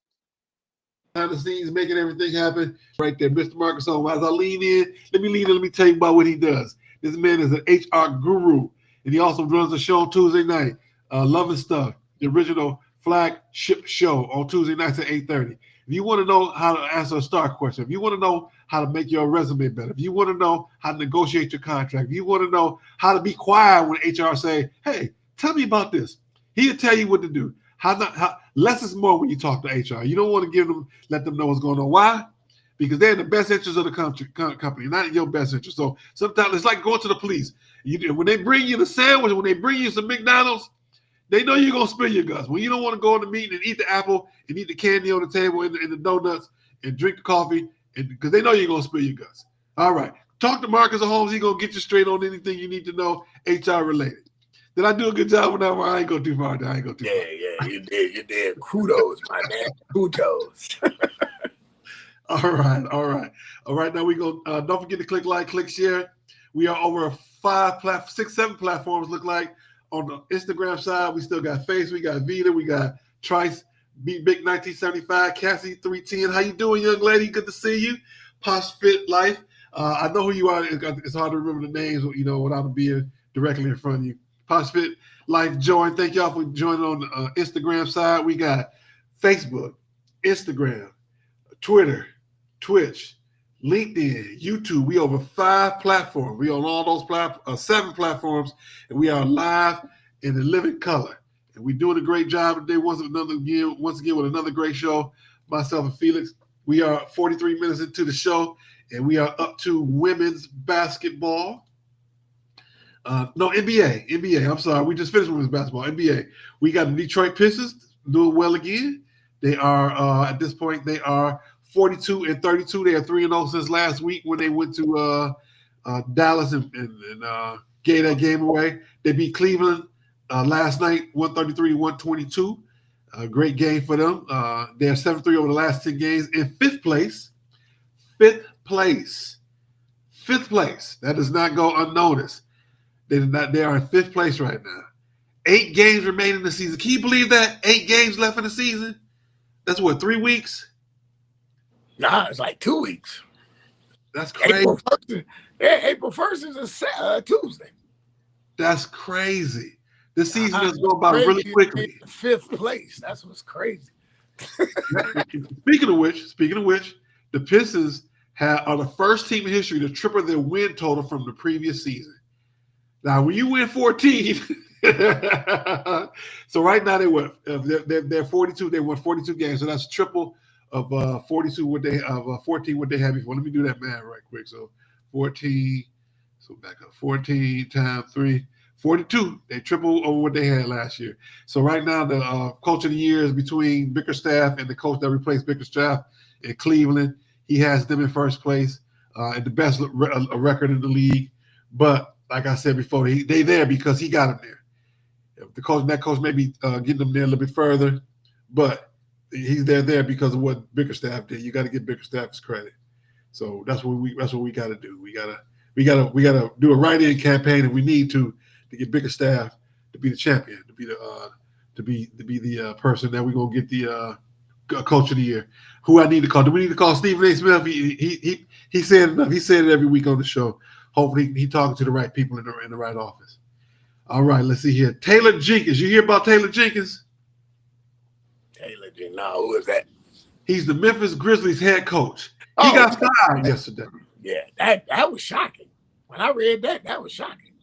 the scenes, making everything happen. Right there, Mr. Marcus on. As I lean in, let me tell you about what he does. This man is an HR guru, and he also runs a show on Tuesday night, Love and Stuff, the original flagship show on Tuesday nights at 8:30. If you want to know how to answer a STAR question, if you want to know how to make your resume better, if you want to know how to negotiate your contract, if you want to know how to be quiet when HR say, hey, tell me about this, he'll tell you what to do. How Less is more when you talk to HR. You don't want to let them know what's going on. Why? Because they're in the best interest of the company, not in your best interest. So sometimes it's like going to the police. When they bring you the sandwich, when they bring you some McDonald's, they know you're going to spill your guts. When you don't want to go in the meeting and eat the apple and eat the candy on the table and the donuts and drink the coffee, because they know you're going to spill your guts. All right. Talk to Marcus Holmes. He's going to get you straight on anything you need to know HR related. Did I do a good job with that one? I ain't go too far. Yeah, you did. Kudos, my man. Kudos. All right. Now we go. Don't forget to click like, click share. We are over 6, 7 platforms. Look like on the Instagram side, we still got Face, we got Vita, we got Trice, Beat Big 1975, Cassie 310. How you doing, young lady? Good to see you. Posh Fit Life. I know who you are. It's hard to remember the names, without them being directly in front of you. Posh Fit Life join. Thank y'all for joining on the Instagram side. We got Facebook, Instagram, Twitter, Twitch, LinkedIn, YouTube. We over 5 platforms. We on all those 7 platforms, and we are live in the living color. And we're doing a great job today. Once again with another great show. Myself and Felix. We are 43 minutes into the show, and we are up to women's basketball. NBA. I'm sorry. We just finished women's basketball. NBA. We got the Detroit Pistons doing well again. They are, at this point, they are 42-32. They are 3-0 since last week when they went to Dallas and gave that game away. They beat Cleveland last night, 133-122. Great game for them. They are 7-3 over the last 10 games. In fifth place. That does not go unnoticed. They are in 5th place right now. 8 games remain in the season. Can you believe that? 8 games left in the season? That's what, 3 weeks? Nah, it's like 2 weeks. That's crazy. April 1st is a Tuesday. That's crazy. The season is going by really quickly. 5th place. That's what's crazy. Speaking of which, the Pistons are the first team in history to triple their win total from the previous season. Now, when you win 14, so right now they're 42. They won 42 games, so that's triple of 42. 14 what they had before. Let me do that math right quick. So 14. So back up. 14 times 3. 42. They triple over what they had last year. So right now the coach of the year is between Bickerstaff and the coach that replaced Bickerstaff in Cleveland. He has them in first place and the best record in the league, but like I said before, they there because he got them there. That coach may be getting them there a little bit further, but he's there because of what Bickerstaff did. You got to give Bickerstaff his credit. So that's what we got to do. We got to do a write-in campaign, and we need to get Bickerstaff to be the champion, to be the person that we're gonna get the coach of the year. Who I need to call? Do we need to call Stephen A. Smith? He said enough. He said it every week on the show. Hopefully he talking to the right people in the right office. All right, let's see here. Taylor Jenkins. You hear about Taylor Jenkins? No, who is that? He's the Memphis Grizzlies head coach. He got fired yesterday. Yeah, that was shocking. When I read that was shocking.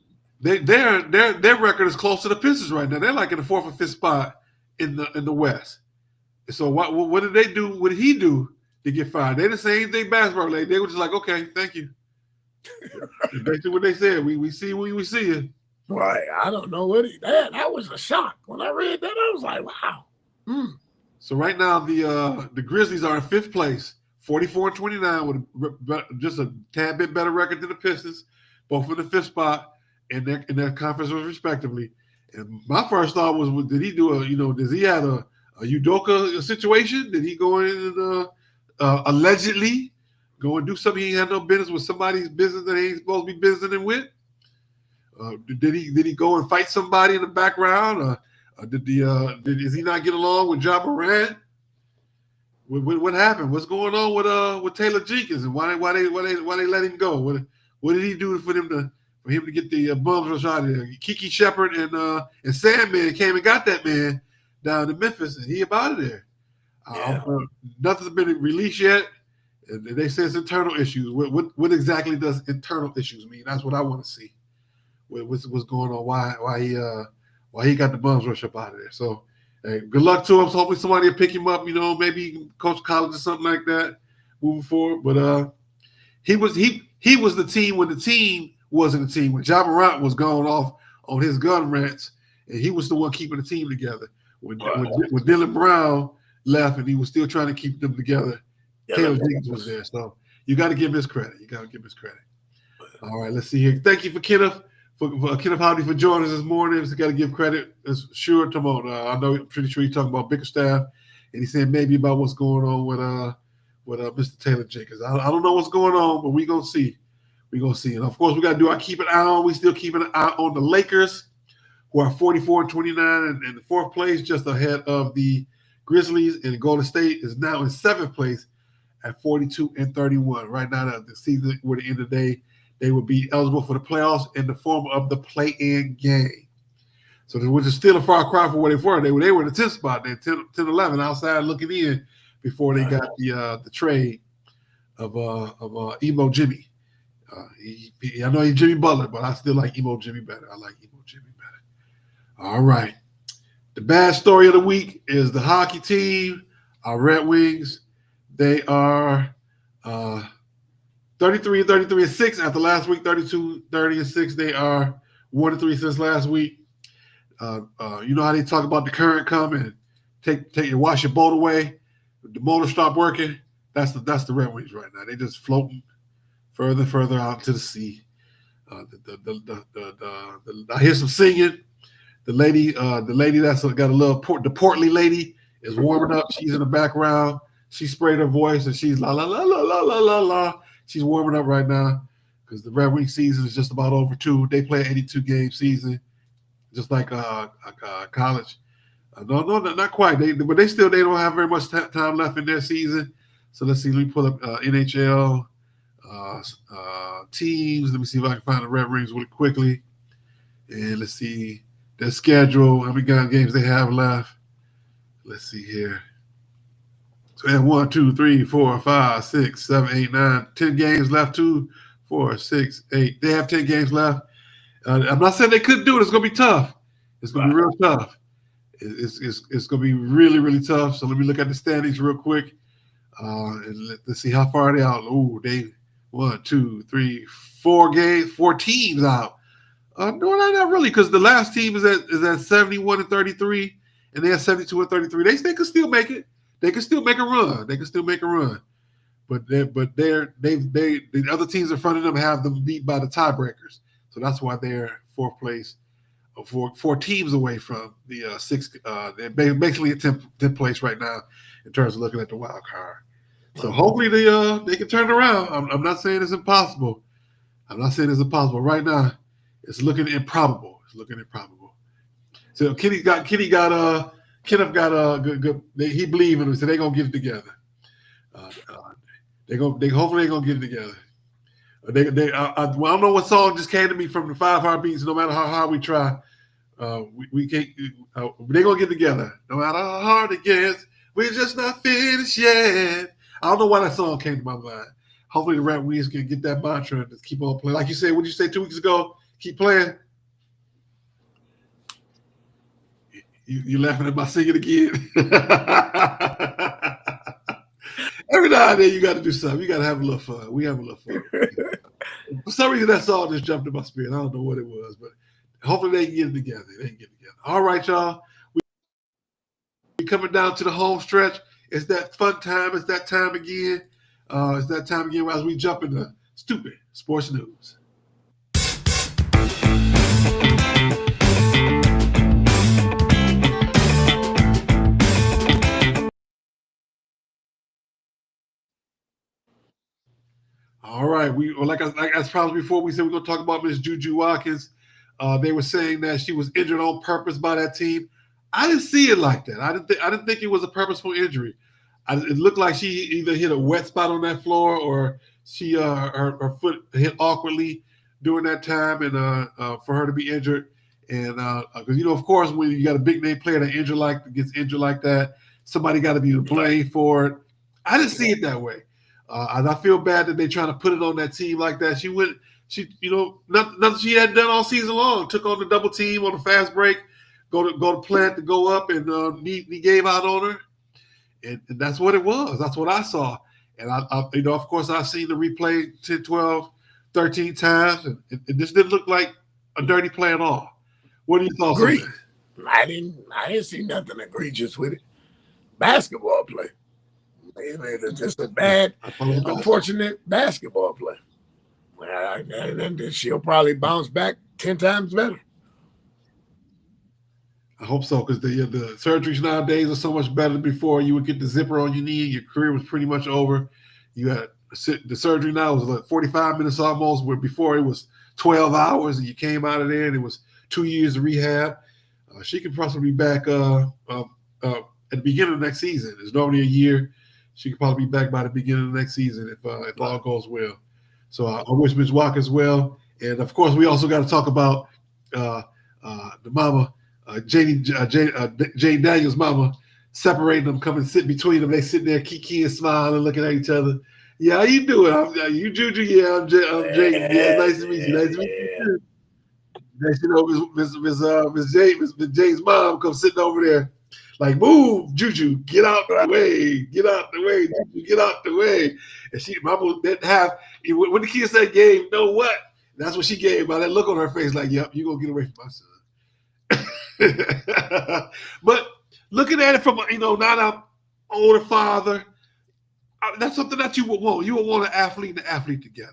Their record is close to the Pistons right now. They're like in the 4th or 5th spot in the West. So what did they do? What did he do to get fired? They didn't say anything basketball related. They were just like, okay, thank you. Basically what they said. We see when we see you. Right. I don't know what that was a shock. When I read that, I was like, wow. So right now the Grizzlies are in 5th place, 44-29, with just a tad bit better record than the Pistons, both in the 5th spot in their conferences respectively. And my first thought was, did he do does he have a Udoka situation? Did he go in and allegedly go and do something he had no business with somebody's business that he ain't supposed to be businessing with? Did he go and fight somebody in the background? Is he not get along with Ja Morant? What happened? What's going on with Taylor Jenkins, and why they let him go? What did he do for him to get the bums rush out of there? Kiki Shepard and Sandman came and got that man down in Memphis, and he up out of there. Yeah. Nothing's been released yet, and they say it's internal issues. What exactly does internal issues mean? That's what I want to see. What's going on? Why he got the bums rush up out of there? So Hey, good luck to him. So hopefully somebody will pick him up. Maybe he can coach college or something like that moving forward. But he was the team when the team wasn't a team. When Ja Morant was going off on his gun rants, and he was the one keeping the team together. When Dylan Brown left, and he was still trying to keep them together, Taylor Jenkins was there. So you got to give him his credit. All right, let's see here. Thank you for Kenneth. For Kenneth Howdy for joining us this morning. Just got to give credit. Sure, Timon. I'm pretty sure you're talking about Bickerstaff, and he's saying maybe about what's going on with Mr. Taylor Jenkins. I don't know what's going on, but we're going to see. And, of course, we got to do our keep an eye on. We still keeping an eye on the Lakers, who are 44-29 in the fourth place, just ahead of the Grizzlies, and Golden State is now in seventh place at 42-31. Right now, the season, at the end of the day, they would be eligible for the playoffs in the form of the play-in game. So which is still a far cry from where they were. They were in the 10th spot, then 10-11 outside looking in before they got the trade of Emo Jimmy. I know he's Jimmy Butler, but I still like Emo Jimmy better. All right. The bad story of the week is the hockey team, our Red Wings. They are 33-6 after last week, 32-30-6. They are 1-3 since last week. You know how they talk about the current coming, take and wash your boat away. The motor stopped working. That's the Red Wings right now. They just floating further and further out to the sea. I hear some singing. The lady that's got a little the portly lady is warming up. She's in the background. She sprayed her voice and she's la la la la la la la la. She's warming up right now because the Red Wings season is just about over too. They play an 82-game season, just like college. No, not quite. But they don't have very much time left in their season. So let's see. Let me pull up NHL teams. Let me see if I can find the Red Wings really quickly. And let's see their schedule. How many games they have left? Let's see here. So they have 1, 2, 3, 4, 5, 6, 7, 8, 9, 10 games left. 2, 4, 6, 8. They have 10 games left. I'm not saying they couldn't do it. It's going to be tough. It's going to be real tough. It's going to be really, really tough. So let me look at the standings real quick. And let's see how far they out. Oh, they 1, 2, 3, 4 games, 4 teams out. No, not really, because the last team is at 71-33, and they have 72-33. They can still make it. They can still make a run. But the other teams in front of them have them beat by the tiebreakers. So that's why they're fourth place, four teams away from the sixth. They're basically at 10th place right now in terms of looking at the wild card. So hopefully they can turn it around. I'm not saying it's impossible. Right now, it's looking improbable. So Kenneth got good. He believe in it, so they're gonna get it together. Hopefully they're gonna get it together. I don't know what song just came to me from the 5 Heartbeats. No matter how hard we try, we can't. They're gonna get together. No matter how hard it gets, we're just not finished yet. I don't know why that song came to my mind. Hopefully the Red Wings can get that mantra and just keep on playing. Like you said, what did you say 2 weeks ago? Keep playing. You laughing at my singing again? Every now and then you got to do something. You got to have a little fun. We have a little fun. For some reason, that song just jumped in my spirit. I don't know what it was, but hopefully they can get it together. All right, y'all. We coming down to the home stretch. It's that fun time. It's that time again. As we jump into stupid sports news. All right, like I promised before, we said we're going to talk about Miss Juju Watkins. They were saying that she was injured on purpose by that team. I didn't see it like that. I didn't think it was a purposeful injury. It looked like she either hit a wet spot on that floor or she her foot hit awkwardly during that time, and for her to be injured. And because of course, when you got a big name player that gets injured like that, somebody got to be to blame for it. I didn't see it that way. And I feel bad that they're trying to put it on that team like that. Nothing she hadn't done all season long. Took on the double team on the fast break, go to plant to go up, and he gave out on her, and that's what it was. That's what I saw. And I of course, I've seen the replay 10, 12, 13 times, and this didn't look like a dirty play at all. What are your thoughts on that? I didn't see nothing egregious with it. Basketball play. It's just a bad, unfortunate basketball play. And she'll probably bounce back 10 times better. I hope so, because the surgeries nowadays are so much better than before. You would get the zipper on your knee, your career was pretty much over. You had the surgery now was like 45 minutes almost, where before it was 12 hours, and you came out of there and it was 2 years of rehab. She could possibly be back at the beginning of next season. It's normally a year. She could probably be back by the beginning of next season if all goes well. So I wish Ms. Watkins well. And, of course, we also got to talk about the mama, Jane Daniels' mama, separating them, coming and sit between them. They sitting there kikiing, smiling, looking at each other. Yeah, how you doing? You Juju? Yeah, I'm Jane. Yeah, nice to meet you. Nice to meet you too. Next, Miss Jane's mom comes sitting over there, like, move, Juju, get out the way, Juju, get out the way. And mama didn't have, when the kid said, "Gabe, you know what?" That's what she gave by that look on her face, like, "Yep, you're gonna get away from my son." But looking at it from not an older father, that's something that you would want. You would want an athlete and an athlete together.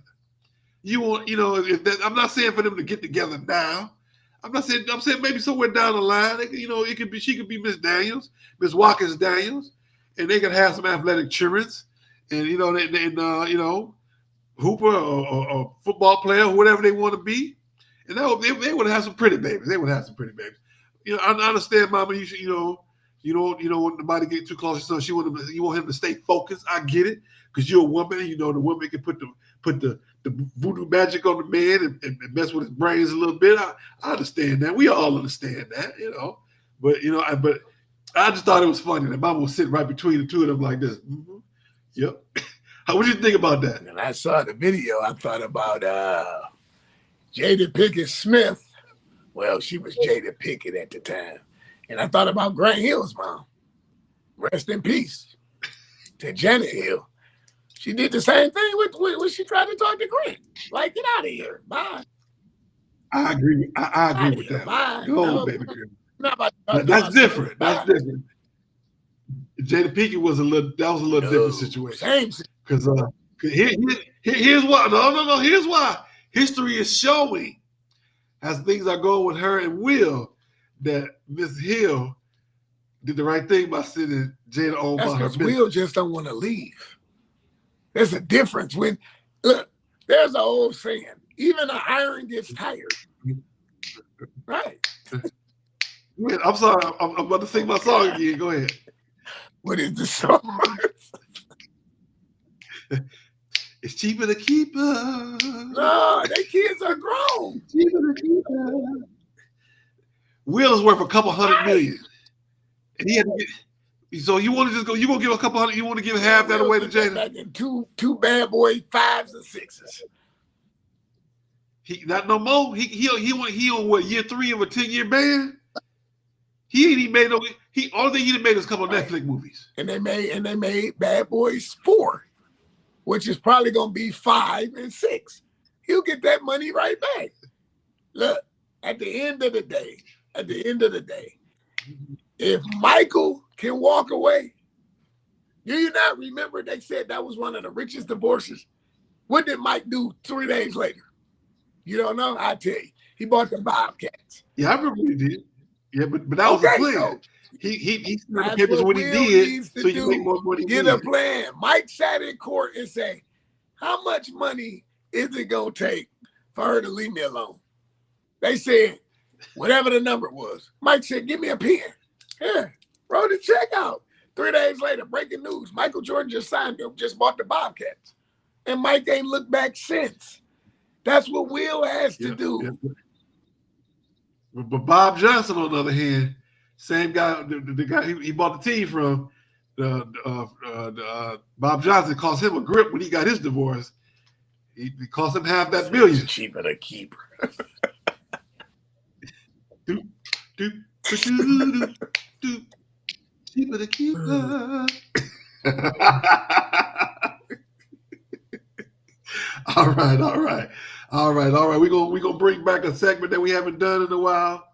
You want, I'm not saying for them to get together now. I'm saying maybe somewhere down the line. It could be, she could be Miss Daniels, Miss Watkins Daniels, and they could have some athletic children, and hooper or football player, or whatever they want to be, and they would have some pretty babies. They would have some pretty babies. I understand, Mama. You should, you don't want nobody to get too close to son. You want him to stay focused. I get it, because you're a woman. The woman can put the voodoo magic on the man and mess with his brains a little bit. I understand that. We all understand that, But but I just thought it was funny that Mama was sitting right between the two of them like this. Mm-hmm. Yep. What do you think about that? When I saw the video, I thought about Jada Pinkett Smith. Well, she was Jada Pinkett at the time. And I thought about Grant Hill's mom. Rest in peace to Janet Hill. She did the same thing when she tried to talk to Grant. Like, get out of here. Bye. I agree. I agree with that. Bye. Go, baby girl. That's different. That's different. Jada Pinkett was a little different situation. Same. Because here's why. No. Here's why. History is showing, as things are going with her and Will, that Miss Hill did the right thing by sending Jada on by her business. Will just don't want to leave. There's a difference when, look, there's an old saying, even an iron gets tired. Right. I'm sorry, I'm about to sing my song again. Go ahead. What is the song? It's cheaper to keep her. No, they kids are grown. Cheaper to keep her. Will is worth a couple $100 million. And he had to get. So you want to just go? You won't give a couple hundred? You want to give half that away to Jada? Back in two bad boy 5s and 6s. He not no more. He on what, year 3 of a 10-year ban? He ain't even made no. Only thing he done made is a couple of Netflix movies. And they made Bad Boys 4, which is probably gonna be 5 and 6. He'll get that money right back. Look, at the end of the day, if Michael can walk away, do you not remember they said that was one of the richest divorces? What did Mike do 3 days later? You don't know? I tell you, he bought the Bobcats. Yeah, I remember he did. Yeah, but that was a plan. So he spent the papers when he did, so he can make more money. Get a plan. Mike sat in court and say, "How much money is it gonna take for her to leave me alone?" They said, whatever the number was. Mike said, "Give me a pen." Yeah, wrote the check out. 3 days later, breaking news: Michael Jordan just signed him, just bought the Bobcats, and Mike ain't looked back since. That's what Will has to do. Yeah. But Bob Johnson, on the other hand, same guy, the guy he bought the team from, Bob Johnson cost him a grip when he got his divorce. He cost him half that million. Cheaper to keep. Keeper the keeper. All right. We're gonna bring back a segment that we haven't done in a while.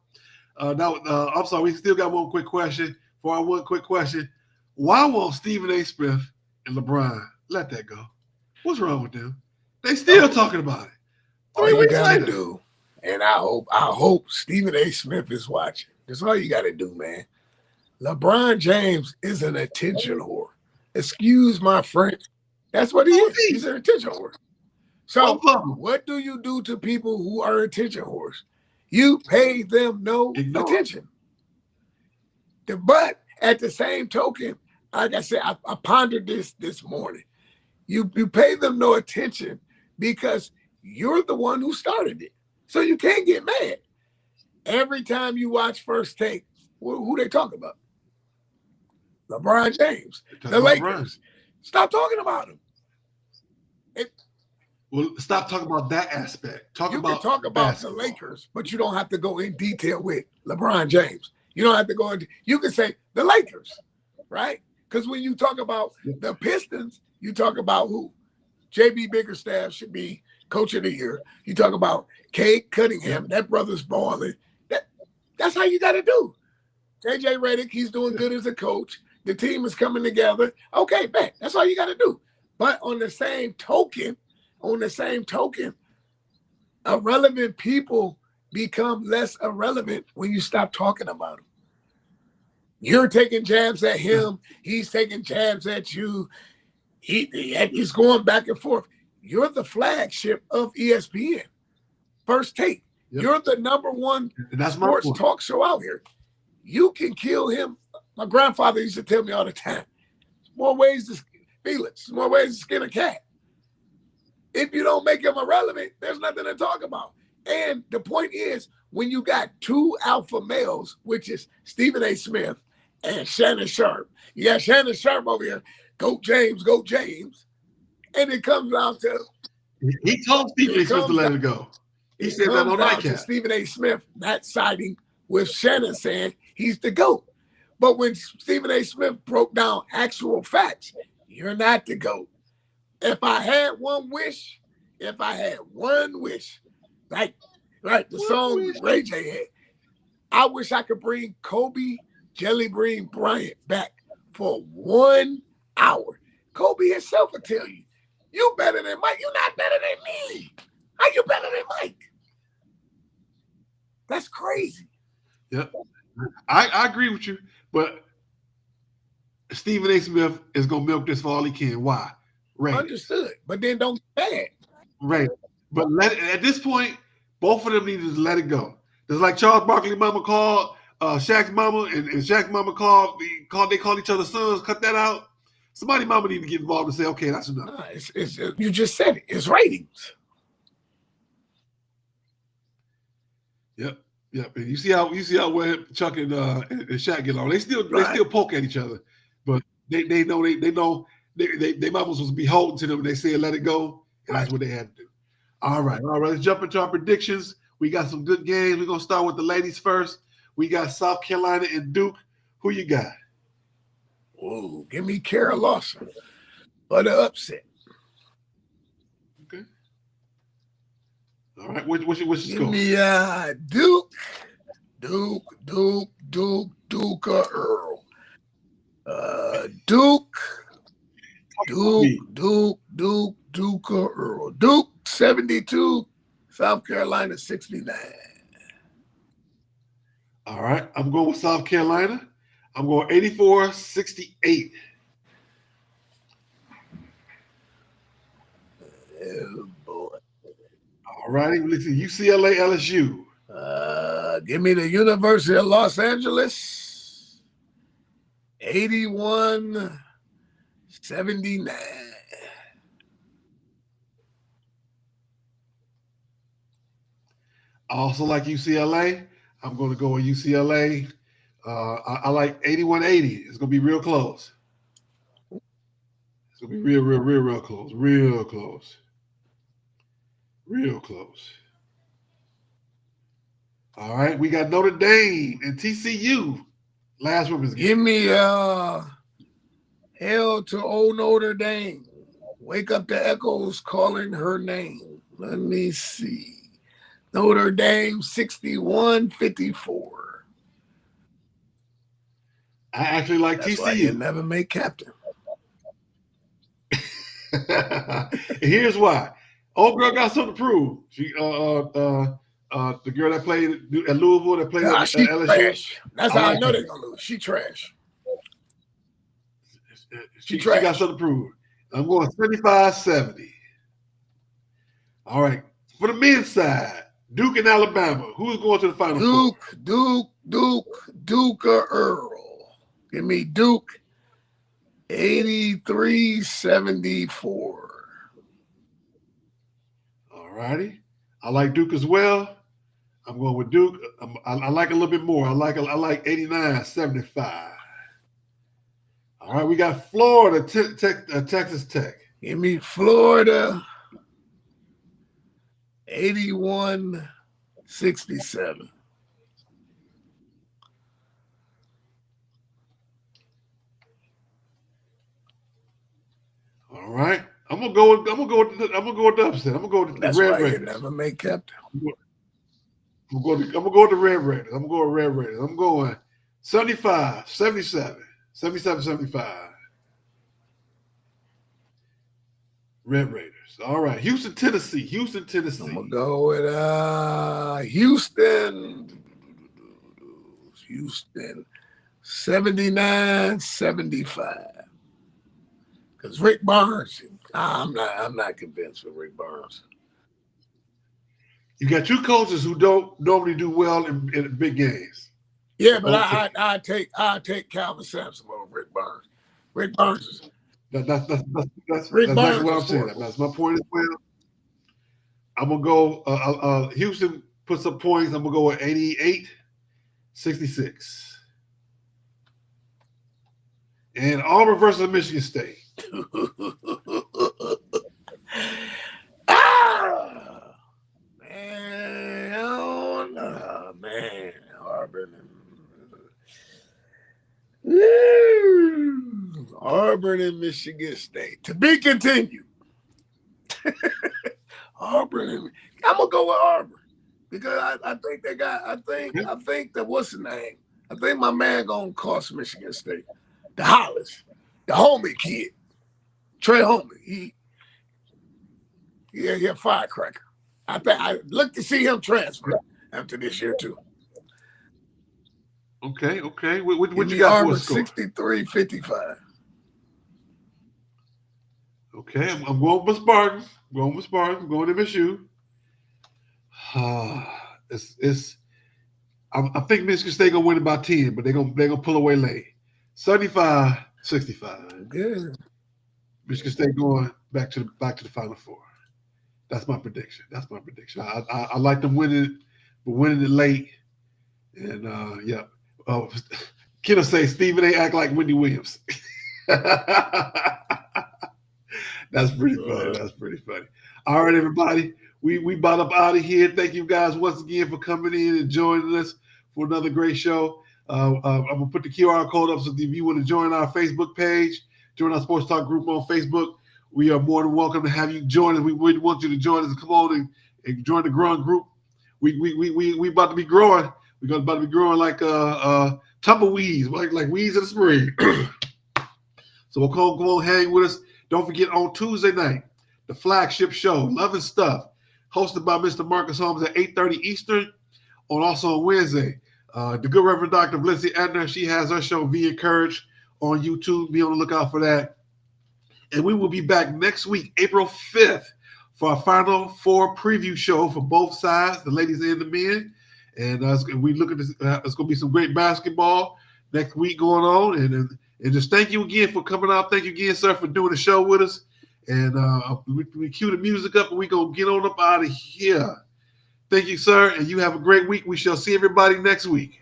I'm sorry, we still got one quick question. For our one quick question, why won't Stephen A. Smith and LeBron let that go? What's wrong with them? They still talking about it. All you gotta do, and I hope Stephen A. Smith is watching. That's all you gotta do, man. LeBron James is an attention whore. Excuse my French. That's what he is. He's an attention whore. So what do you do to people who are attention whores? You pay them no attention. But at the same token, like I said, I pondered this morning. You pay them no attention because you're the one who started it. So you can't get mad. Every time you watch First Take, who they talk about? LeBron James, the Lakers. Stop talking about him. Stop talking about that aspect. You can talk about the Lakers, but you don't have to go in detail with LeBron James. You don't have to go into. You can say the Lakers, right? Because when you talk about the Pistons, you talk about who? J.B. Bickerstaff should be coach of the year. You talk about Cade Cunningham. That brother's balling. That's how you got to do. J.J. Redick, he's doing good as a coach. The team is coming together. Okay, bet. That's all you got to do. But on the same token, irrelevant people become less irrelevant when you stop talking about them. You're taking jabs at him. He's taking jabs at you. He's going back and forth. You're the flagship of ESPN. First Take. Yep. You're the number one sports talk show out here. You can kill him. My grandfather used to tell me all the time, more ways to Felix, more ways to skin a cat. If you don't make him irrelevant, there's nothing to talk about. And the point is, when you got two alpha males, which is Stephen A. Smith and Shannon Sharp, you got Shannon Sharp over here, go James. And it comes down to... He told Stephen A. Smith to let it go. He said that on that to Stephen A. Smith not siding with Shannon saying he's the GOAT. But when Stephen A. Smith broke down actual facts, you're not the GOAT. If I had one wish, like the song Ray J had, I wish I could bring Kobe Jelly Bean Bryant back for 1 hour. Kobe himself will tell you, you better than Mike. You're not better than me. How you better than Mike? That's crazy. Yep. I agree with you, but Stephen A. Smith is going to milk this for all he can. Why? Right. Understood. But then don't get mad. Right. But at this point, both of them need to just let it go. Just like Charles Barkley mama called Shaq's mama and Shaq's mama they called each other sons, cut that out. Somebody mama need to get involved and say, okay, that's enough. Nah, you just said it. It's ratings. Yep. And you see how well Chuck and Shaq get on. They still poke at each other, but they know they mama was supposed to be holding to them and they said let it go, and that's what they had to do. All right. Let's jump into our predictions. We got some good games. We're gonna start with the ladies first. We got South Carolina and Duke. Who you got? Oh, give me Kara Lawson for the upset. Okay. All right. What's your score? Give me Duke Earl. Duke Earl. Duke 72, South Carolina 69. All right. I'm going with South Carolina. I'm going 84-68. Oh, boy. All righty. Let's see. UCLA, LSU. Give me the University of Los Angeles. 81-79. I also like UCLA. I'm going to go with UCLA. I like 81-80. It's going to be real close. It's going to be real close. Real close. All right, we got Notre Dame and TCU. Last women's game. Give me Hell to old Notre Dame. Wake up the echoes calling her name. Let me see. Notre Dame 61-54. I actually like That's TCU. why you never make captain. Here's why. Old girl got something to prove. She the girl that played at Louisville, that played at She LSU. trash. That's how I know her. they're gonna lose. She trash. She got something to prove. I'm going 75-70. All right. For the men's side, Duke and Alabama. Who's going to the Final Four? Duke Earl. Give me Duke 83-74. All righty. I like Duke as well. I'm going with Duke. I like a little bit more. I like 89-75. All right, we got Florida, Texas Tech. Give me Florida 81-67. All right, I'm gonna go with the upset. I'm gonna go with the Red Raiders. You never make captain. I'm gonna go with the Red Raiders. I'm going 75-77, 77-75. Red Raiders. All right, Houston, Tennessee. I'm gonna go with Houston 79-75. Because Rick Barnes, I'm not convinced with Rick Barnes. You got two coaches who don't normally do well in big games. Yeah, but I take Calvin Sampson over Rick Barnes. Rick Barnes is that's exactly what I'm saying. That's my point as well. I'm gonna go. Houston puts up points. I'm gonna go with 88-66. And Auburn versus Michigan State. Man, Auburn and Michigan State. To be continued. Auburn. I'm gonna go with Auburn because I think they got. I think that what's the name? I think my man gonna cost Michigan State. The Hollis, the homie kid, Trey Homie. He a firecracker. I look to see him transfer after this year too. Okay. What you got for a score? 63-55. Okay, I'm going with Spartans. I'm going to MSU. I think Michigan State gonna win it by 10, but they're gonna pull away late. 75-65. Good. Michigan State going back to the Final Four. That's my prediction. I like them winning it late. And yeah. Kid'll say Stephen ain't act like Wendy Williams. That's pretty funny. All right, everybody. We about up out of here. Thank you guys once again for coming in and joining us for another great show. I'm gonna put the QR code up so if you want to join our Facebook page, join our Sports Talk group on Facebook, we are more than welcome to have you join us. We really want you to join us and come on and join the growing group. We about to be growing. We're about to be growing like tumbleweeds, like weeds in the spring. So come on, hang with us. Don't forget on Tuesday night, the flagship show, Love and Stuff, hosted by Mr. Marcus Holmes at 8:30 Eastern. Also on Wednesday, the good Reverend Dr. Lindsay Adner, she has her show, Be Encouraged, on YouTube. Be on the lookout for that. And we will be back next week, April 5th, for our Final Four preview show for both sides, the ladies and the men. And we look at this. It's going to be some great basketball next week going on. And just thank you again for coming out. Thank you again, sir, for doing the show with us. And we cue the music up and we're going to get on up out of here. Thank you, sir. And you have a great week. We shall see everybody next week.